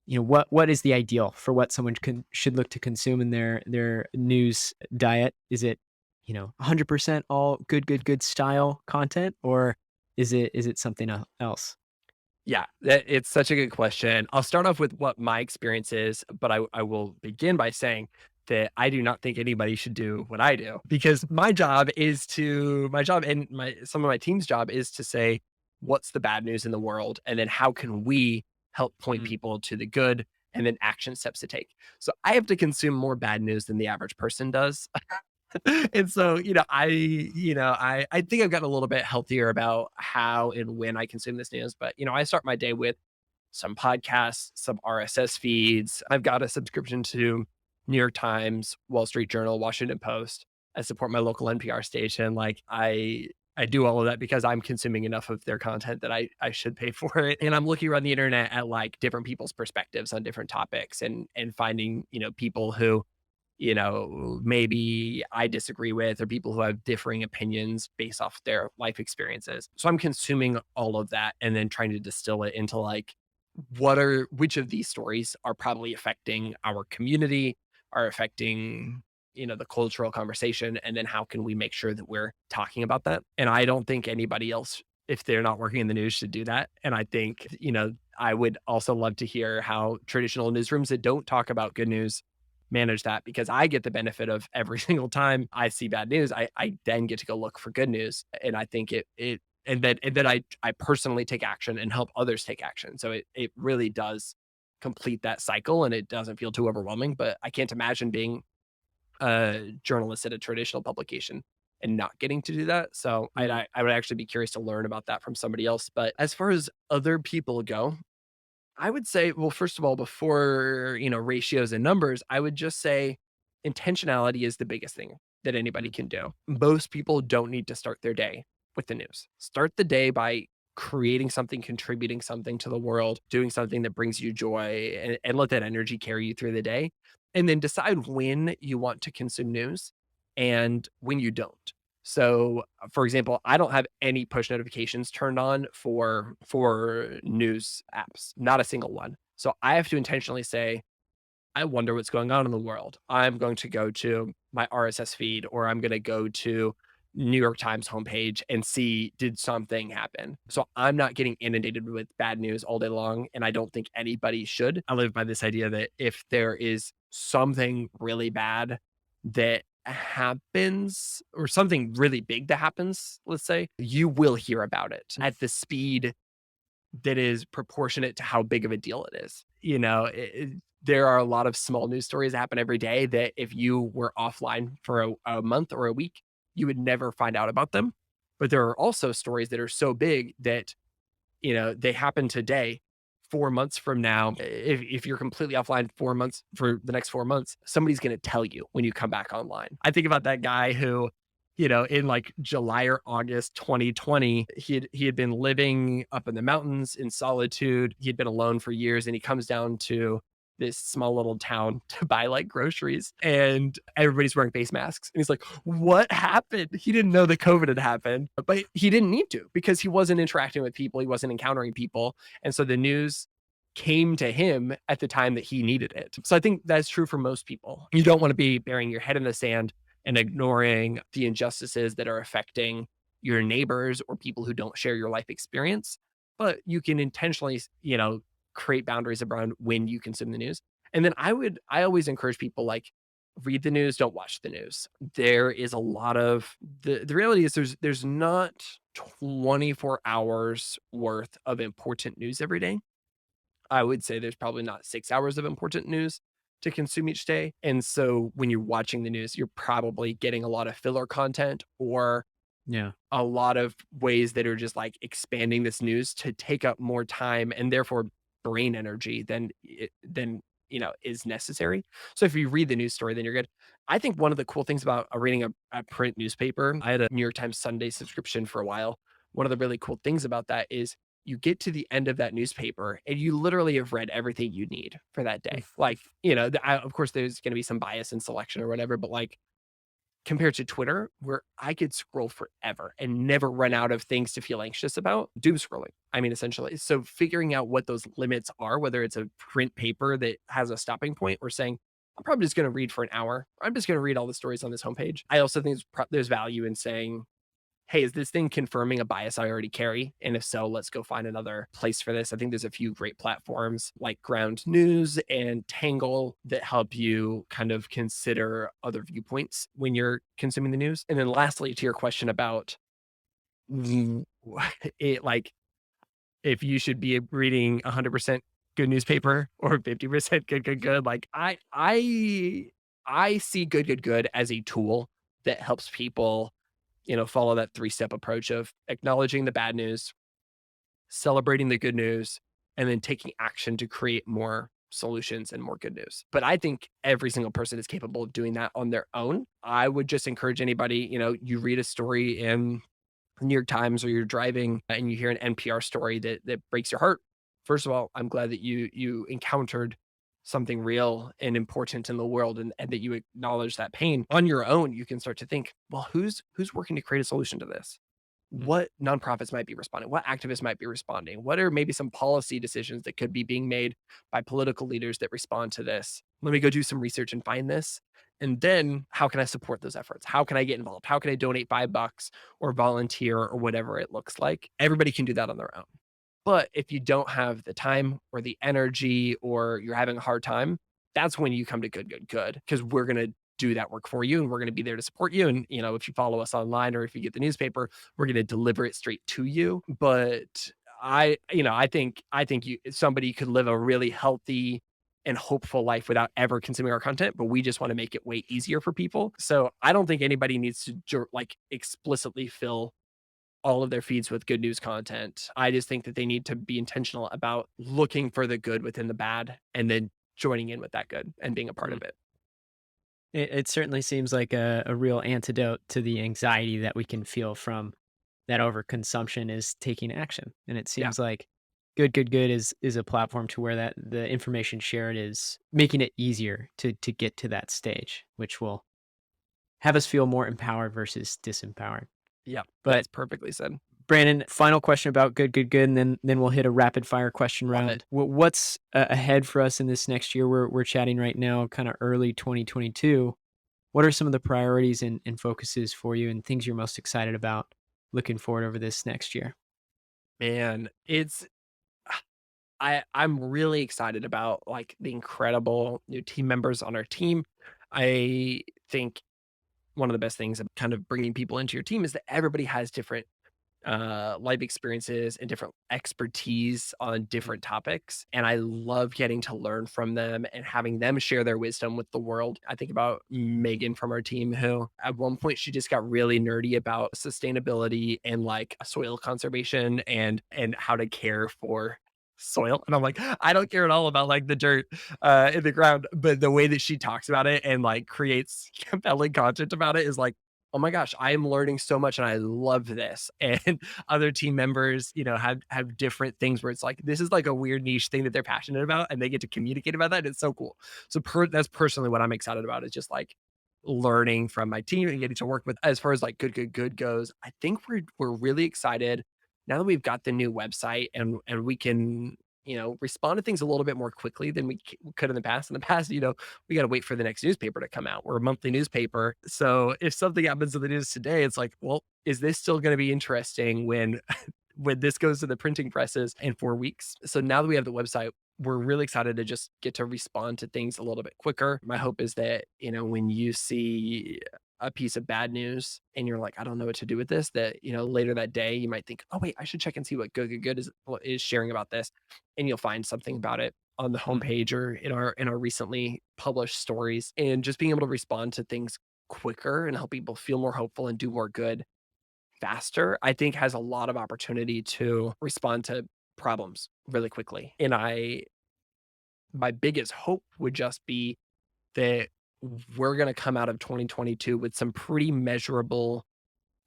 what is the ideal for what someone should look to consume in their news diet? Is it, 100% all good, good, good style content, or is it something else? Yeah, it's such a good question. I'll start off with what my experience is, but I will begin by saying that I do not think anybody should do what I do, because my job and my some of my team's job is to say what's the bad news in the world, and then how can we help point Mm, people to the good, and then action steps to take. So I have to consume more bad news than the average person does. And so, I think I've gotten a little bit healthier about how and when I consume this news. But, I start my day with some podcasts, some RSS feeds. I've got a subscription to New York Times, Wall Street Journal, Washington Post. I support my local NPR station. Like I do all of that because I'm consuming enough of their content that I should pay for it. And I'm looking around the internet at like different people's perspectives on different topics, and finding, people who, maybe I disagree with, or people who have differing opinions based off their life experiences. So I'm consuming all of that and then trying to distill it into like, which of these stories are probably affecting our community, are affecting, the cultural conversation, and then how can we make sure that we're talking about that? And I don't think anybody else, if they're not working in the news, should do that. And I think, I would also love to hear how traditional newsrooms that don't talk about good news manage that, because I get the benefit of every single time I see bad news, I then get to go look for good news. And I think it and then I personally take action and help others take action. So it really does complete that cycle, and it doesn't feel too overwhelming. But I can't imagine being a journalist at a traditional publication and not getting to do that. So mm, I would actually be curious to learn about that from somebody else. But as far as other people go, I would say, well, first of all, before, ratios and numbers, I would just say intentionality is the biggest thing that anybody mm, can do. Most people don't need to start their day with the news. Start the day by creating something, contributing something to the world, doing something that brings you joy, and let that energy carry you through the day. And then decide when you want to consume news and when you don't. So, for example, I don't have any push notifications turned on for news apps, not a single one. So I have to intentionally say, I wonder what's going on in the world. I'm going to go to my RSS feed, or I'm going to go to New York Times homepage and see, did something happen? So I'm not getting inundated with bad news all day long, and I don't think anybody should. I live by this idea that if there is something really bad that happens, or something really big that happens, let's say, you will hear about it at the speed that is proportionate to how big of a deal it is. There are a lot of small news stories that happen every day that if you were offline for a month or a week, you would never find out about them. But there are also stories that are so big that, they happen today. 4 months from now, if you're completely offline 4 months, for the next 4 months, somebody's going to tell you when you come back online. I think about that guy who, in like July or August 2020, he had been living up in the mountains in solitude. He had been alone for years, and he comes down to this small little town to buy like groceries, and everybody's wearing face masks. And he's like, "What happened?" He didn't know that COVID had happened, but he didn't need to because he wasn't interacting with people, he wasn't encountering people. And so the news came to him at the time that he needed it. So I think that's true for most people. You don't want to be burying your head in the sand and ignoring the injustices that are affecting your neighbors or people who don't share your life experience, but you can intentionally, create boundaries around when you consume the news. And then I always encourage people like read the news, don't watch the news. There is a lot of the reality is there's not 24 hours worth of important news every day. I would say there's probably not 6 hours of important news to consume each day. And so when you're watching the news, you're probably getting a lot of filler content or Yeah. a lot of ways that are just like expanding this news to take up more time and therefore brain energy than is necessary. So if you read the news story, then you're good. I think one of the cool things about reading a print newspaper, I had a New York Times Sunday subscription for a while. One of the really cool things about that is you get to the end of that newspaper and you literally have read everything you need for that day. Like, of course, there's going to be some bias in selection or whatever, but like compared to Twitter, where I could scroll forever and never run out of things to feel anxious about, doom scrolling. I mean, essentially. So figuring out what those limits are, whether it's a print paper that has a stopping point or saying, I'm probably just going to read for an hour. I'm just going to read all the stories on this homepage. I also think there's value in saying, hey, is this thing confirming a bias I already carry? And if so, let's go find another place for this. I think there's a few great platforms like Ground News and Tangle that help you kind of consider other viewpoints when you're consuming the news. And then lastly, to your question about it, like if you should be reading 100% good newspaper or 50% good, like I see good as a tool that helps people follow that three-step approach of acknowledging the bad news, celebrating the good news, and then taking action to create more solutions and more good news. But I think every single person is capable of doing that on their own. I would just encourage anybody, you read a story in New York Times or you're driving and you hear an NPR story that breaks your heart. First of all, I'm glad that you encountered something real and important in the world and that you acknowledge that pain. On your own, you can start to think, well, who's working to create a solution to this? Mm. What nonprofits might be responding? What activists might be responding? What are maybe some policy decisions that could be being made by political leaders that respond to this? Let me go do some research and find this. And then how can I support those efforts? How can I get involved? How can I donate $5 or volunteer or whatever it looks like? Everybody can do that on their own. But if you don't have the time or the energy or you're having a hard time, that's when you come to good, because we're going to do that work for you and we're going to be there to support you. And, if you follow us online or if you get the newspaper, we're going to deliver it straight to you. But I think somebody could live a really healthy and hopeful life without ever consuming our content, but we just want to make it way easier for people. So I don't think anybody needs to like explicitly fill all of their feeds with good news content. I just think that they need to be intentional about looking for the good within the bad and then joining in with that good and being a part Mm. of it. It certainly seems like a real antidote to the anxiety that we can feel from that overconsumption is taking action. And it Yeah. seems like good is a platform to where that the information shared is making it easier to get to that stage, which will have us feel more empowered versus disempowered. Yeah. But That's perfectly said. Brandon, final question about good, and then we'll hit a rapid fire question Love it. round. What's ahead for us in this next year? We're chatting right now, kind of early 2022. What are some of the priorities and focuses for you, and things you're most excited about looking forward over this next year? Man, I'm really excited about like the incredible new team members on our team. I think one of the best things of kind of bringing people into your team is that everybody has different life experiences and different expertise on different topics. And I love getting to learn from them and having them share their wisdom with the world. I think about Megan from our team, who at one point she just got really nerdy about sustainability and like soil conservation and how to care for soil. And I'm like, I don't care at all about like the dirt in the ground, but the way that she talks about it and like creates compelling content about it is like oh my gosh, I am learning so much and I love this. And other team members, have different things where it's like, this is like a weird niche thing that they're passionate about and they get to communicate about that. It's so cool. So that's personally what I'm excited about is just like learning from my team and getting to work with as far as like good goes. I think we're really excited now that we've got the new website and we can, respond to things a little bit more quickly than we could in the past. In the past, we got to wait for the next newspaper to come out. We're a monthly newspaper. So if something happens in the news today, it's like, well, is this still going to be interesting when this goes to the printing presses in 4 weeks? So now that we have the website, we're really excited to just get to respond to things a little bit quicker. My hope is that, when you see a piece of bad news and you're like, I don't know what to do with this, that, later that day you might think, oh wait, I should check and see what good is sharing about this. And you'll find something about it on the Mm, homepage or in our recently published stories. And just being able to respond to things quicker and help people feel more hopeful and do more good faster, I think has a lot of opportunity to respond to problems really quickly. And my biggest hope would just be that we're going to come out of 2022 with some pretty measurable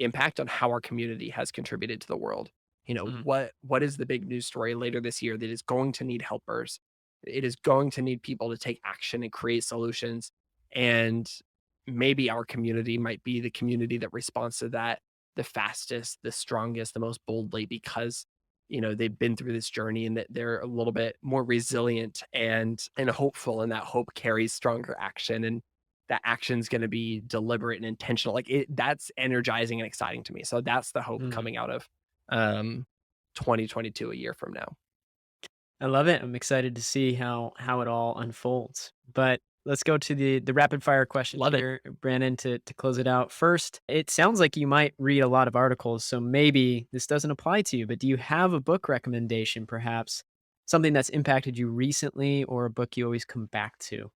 impact on how our community has contributed to the world. mm, What is the big news story later this year that is going to need helpers? It is going to need people to take action and create solutions. And maybe our community might be the community that responds to that the fastest, the strongest, the most boldly because they've been through this journey and that they're a little bit more resilient and hopeful, and that hope carries stronger action, and that action's going to be deliberate and intentional. Like that's energizing and exciting to me. So that's the hope mm. coming out of um 2022 a year from now. I love it. I'm excited to see how it all unfolds. But let's go to the rapid fire questions Love it. here, Brandon, to close it out. First, it sounds like you might read a lot of articles, so maybe this doesn't apply to you, but do you have a book recommendation, perhaps something that's impacted you recently, or a book you always come back to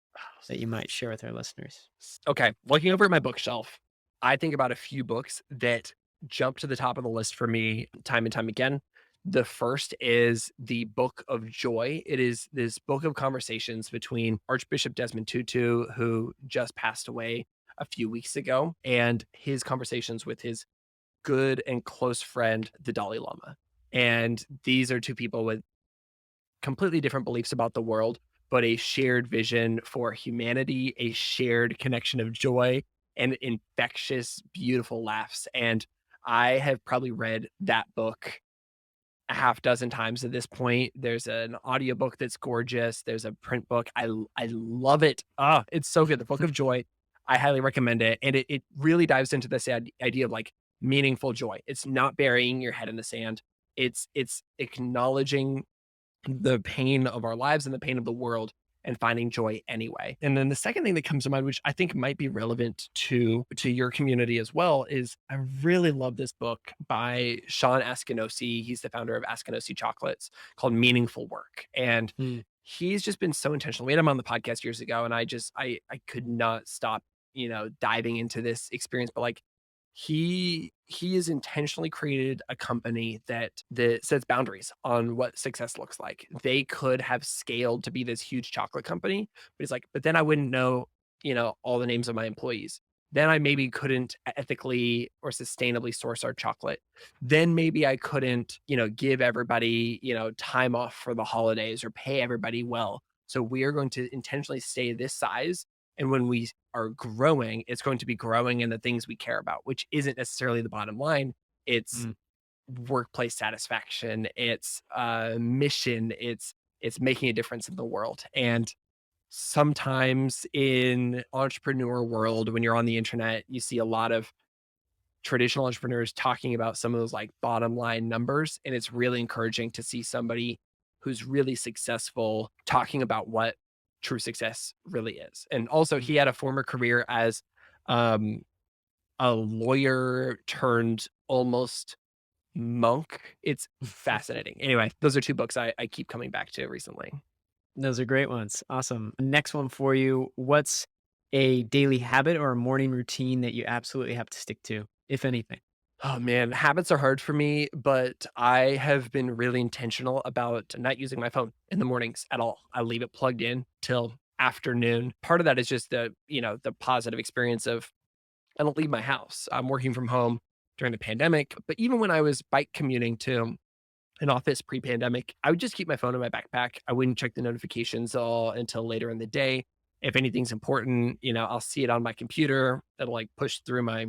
that you might share with our listeners? Okay, looking over at my bookshelf, I think about a few books that jump to the top of the list for me time and time again. The first is the Book of Joy. It is this book of conversations between Archbishop Desmond Tutu, who just passed away a few weeks ago, and his conversations with his good and close friend, the Dalai Lama. And these are two people with completely different beliefs about the world, but a shared vision for humanity, a shared connection of joy, and infectious, beautiful laughs. And I have probably read that book a half dozen times at this point. There's an audiobook that's gorgeous. There's a print book. I love it. Ah, it's so good. The Book of Joy. I highly recommend it. And it really dives into this idea of like meaningful joy. It's not burying your head in the sand. It's acknowledging the pain of our lives and the pain of the world and finding joy anyway. And then the second thing that comes to mind, which I think might be relevant to your community as well, is I really love this book by Sean Askinosi. He's the founder of Askinosi Chocolates, called Meaningful Work. And Mm, he's just been so intentional. We had him on the podcast years ago, and I could not stop, diving into this experience. But like he has intentionally created a company that sets boundaries on what success looks like. They could have scaled to be this huge chocolate company, but he's like, but then I wouldn't know, all the names of my employees. Then I maybe couldn't ethically or sustainably source our chocolate. Then maybe I couldn't, give everybody, time off for the holidays or pay everybody well. So we are going to intentionally stay this size, and when we are growing, it's going to be growing in the things we care about, which isn't necessarily the bottom line. It's mm. workplace satisfaction, it's mission, it's making a difference in the world. And sometimes in entrepreneur world, when you're on the internet, you see a lot of traditional entrepreneurs talking about some of those like bottom line numbers. And it's really encouraging to see somebody who's really successful talking about what true success really is. And also, Mm. he had a former career as um, a lawyer turned almost monk. It's fascinating. Anyway, those are two books I keep coming back to recently. Those are great ones. Awesome. Next one for you. What's a daily habit or a morning routine that you absolutely have to stick to, if anything? Oh man, habits are hard for me, but I have been really intentional about not using my phone in the mornings at all. I leave it plugged in till afternoon. Part of that is just the positive experience of I don't leave my house. I'm working from home during the pandemic, but even when I was bike commuting to an office pre-pandemic, I would just keep my phone in my backpack. I wouldn't check the notifications all until later in the day. If anything's important, I'll see it on my computer. That'll like push through my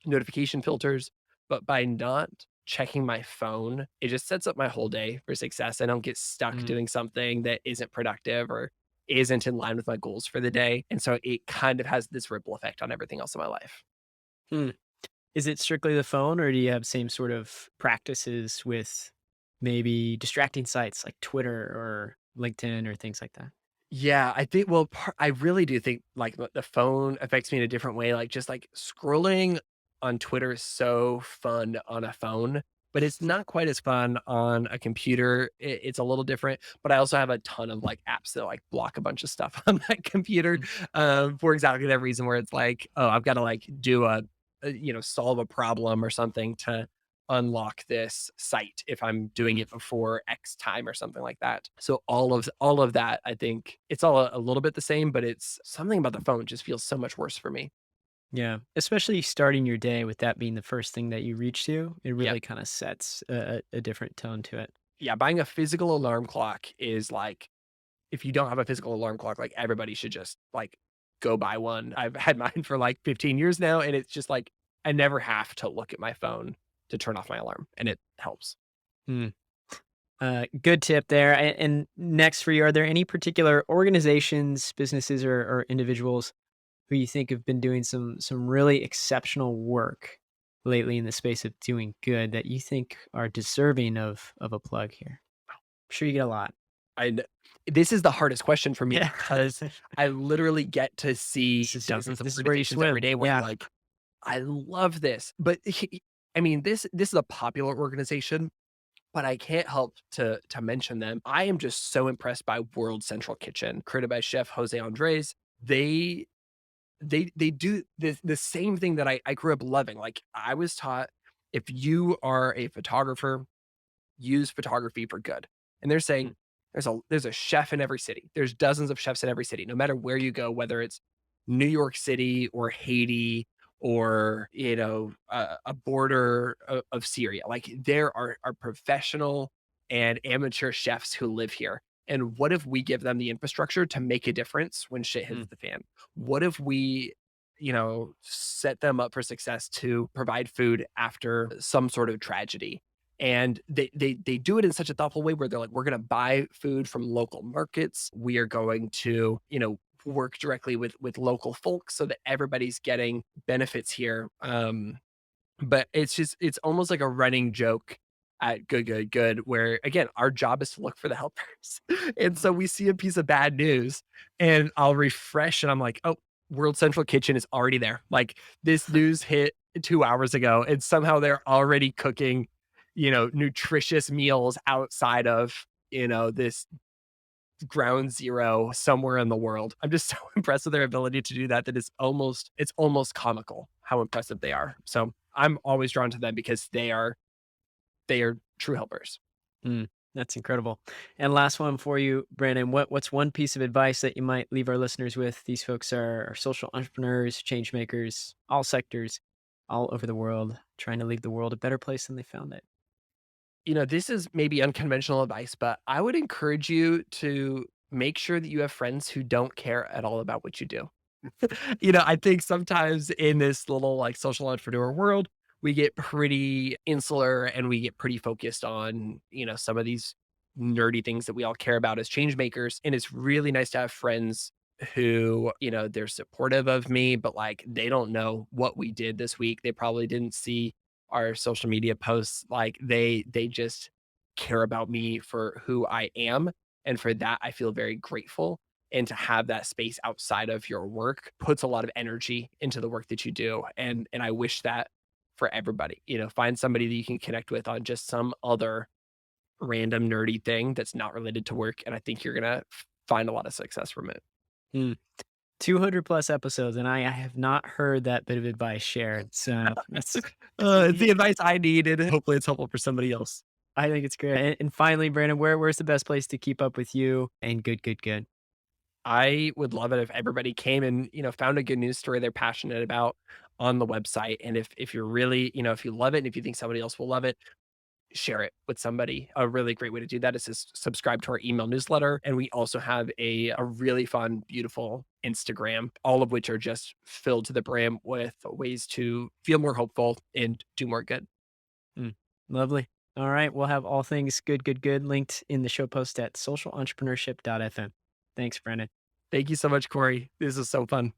notification filters. But by not checking my phone, it just sets up my whole day for success. I don't get stuck Mm. doing something that isn't productive or isn't in line with my goals for the day. And so it kind of has this ripple effect on everything else in my life. Hmm. Is it strictly the phone, or do you have same sort of practices with maybe distracting sites like Twitter or LinkedIn or things like that? Yeah, I think well, I really do think, like, the phone affects me in a different way, like, just, like, scrolling on Twitter is fun on a phone, but it's not quite as fun on a computer. It's a little different, but I also have a ton of, like, apps that, like, block a bunch of stuff on that computer, Mm. for exactly that reason where it's like, "Oh, I've gotta, like, do solve a problem or something to unlock this site if I'm doing it before X time or something like that." So all of that, I think it's all a little bit the same, but it's something about the phone just feels so much worse for me. Yeah, especially starting your day with that being the first thing that you reach to, it Yep. really kinda sets a different tone to it. Yeah, buying a physical alarm clock is like if you don't have a physical alarm clock, like everybody should just like go buy one. I've had mine for like 15 years now, and it's just like I never have to look at my phone to turn off my alarm, and it helps. Mm. Good tip there. And next for you, are there any particular organizations, businesses, or individuals who you think have been doing some really exceptional work lately in the space of doing good that you think are deserving of a plug here? I'm sure you get a lot. I kn This is the hardest question for me Yeah. because I literally get to see dozens of This is where you organizations every swim. day where I'm Yeah. like, "I love this." But I mean, this is a popular organization, but I can't help to mention them. I am just so impressed by World Central Kitchen, created by Chef Jose Andres. They they do the same thing that I grew up loving. Like, I was taught if you are a photographer, use photography for good. And they're Mm, saying there's a chef in every city. There's dozens of chefs in every city, no matter where you go, whether it's New York City or Haiti or a border of Syria. Like there are professional and amateur chefs who live here. And what if we give them the infrastructure to make a difference when shit hits mm, the fan? What if we set them up for success to provide food after some sort of tragedy? And they do it in such a thoughtful way where they're like, we're going to buy food from local markets. We are going to, work directly with local folks so that everybody's getting benefits here. But it's almost like a running joke at Good, where again, our job is to look for the helpers. And so we see a piece of bad news and I'll refresh and I'm like, oh, World Central Kitchen is already there. Like this news hit 2 hours ago and somehow they're already cooking, nutritious meals outside of, this ground zero somewhere in the world. I'm just so impressed with their ability to do that that it's almost comical how impressive they are. So I'm always drawn to them because they are true helpers. mm. That's incredible. And last one for you, Brandon. What's one piece of advice that you might leave our listeners with? These folks are social entrepreneurs, change makers, all sectors, all over the world, trying to leave the world a better place than they found it. This is maybe unconventional advice, but I would encourage you to make sure that you have friends who don't care at all about what you do. I think sometimes in this little like social entrepreneur world, we get pretty insular and we get pretty focused on, some of these nerdy things that we all care about as change makers. And it's really nice to have friends who, they're supportive of me, but like they don't know what we did this week. They probably didn't see our social media posts. Like they just care about me for who I am. And for that, I feel very grateful and to have that space outside of your work puts a lot of energy into the work that you do and I wish that for everybody. Find somebody that you can connect with on just some other random nerdy thing that's not related to work and I think you're going to find a lot of success from it. Mm. 200 plus episodes, and I have not heard that bit of advice shared. So It's the advice I needed. Hopefully it's helpful for somebody else. I think it's great. And finally, Brandon, where's the best place to keep up with you and good, good, good? I would love it if everybody came and, found a good news story they're passionate about. on the website. And if you're really, if you love it and if you think somebody else will love it, share it with somebody. A really great way to do that is to subscribe to our email newsletter. And we also have a really fun, beautiful Instagram, all of which are just filled to the brim with ways to feel more hopeful and do more good. Mm, lovely. All right. We'll have all things good, good, good linked in the show post at socialentrpreneurship.fm. Thanks, Brandon. Thank you so much, Corey. This is so fun.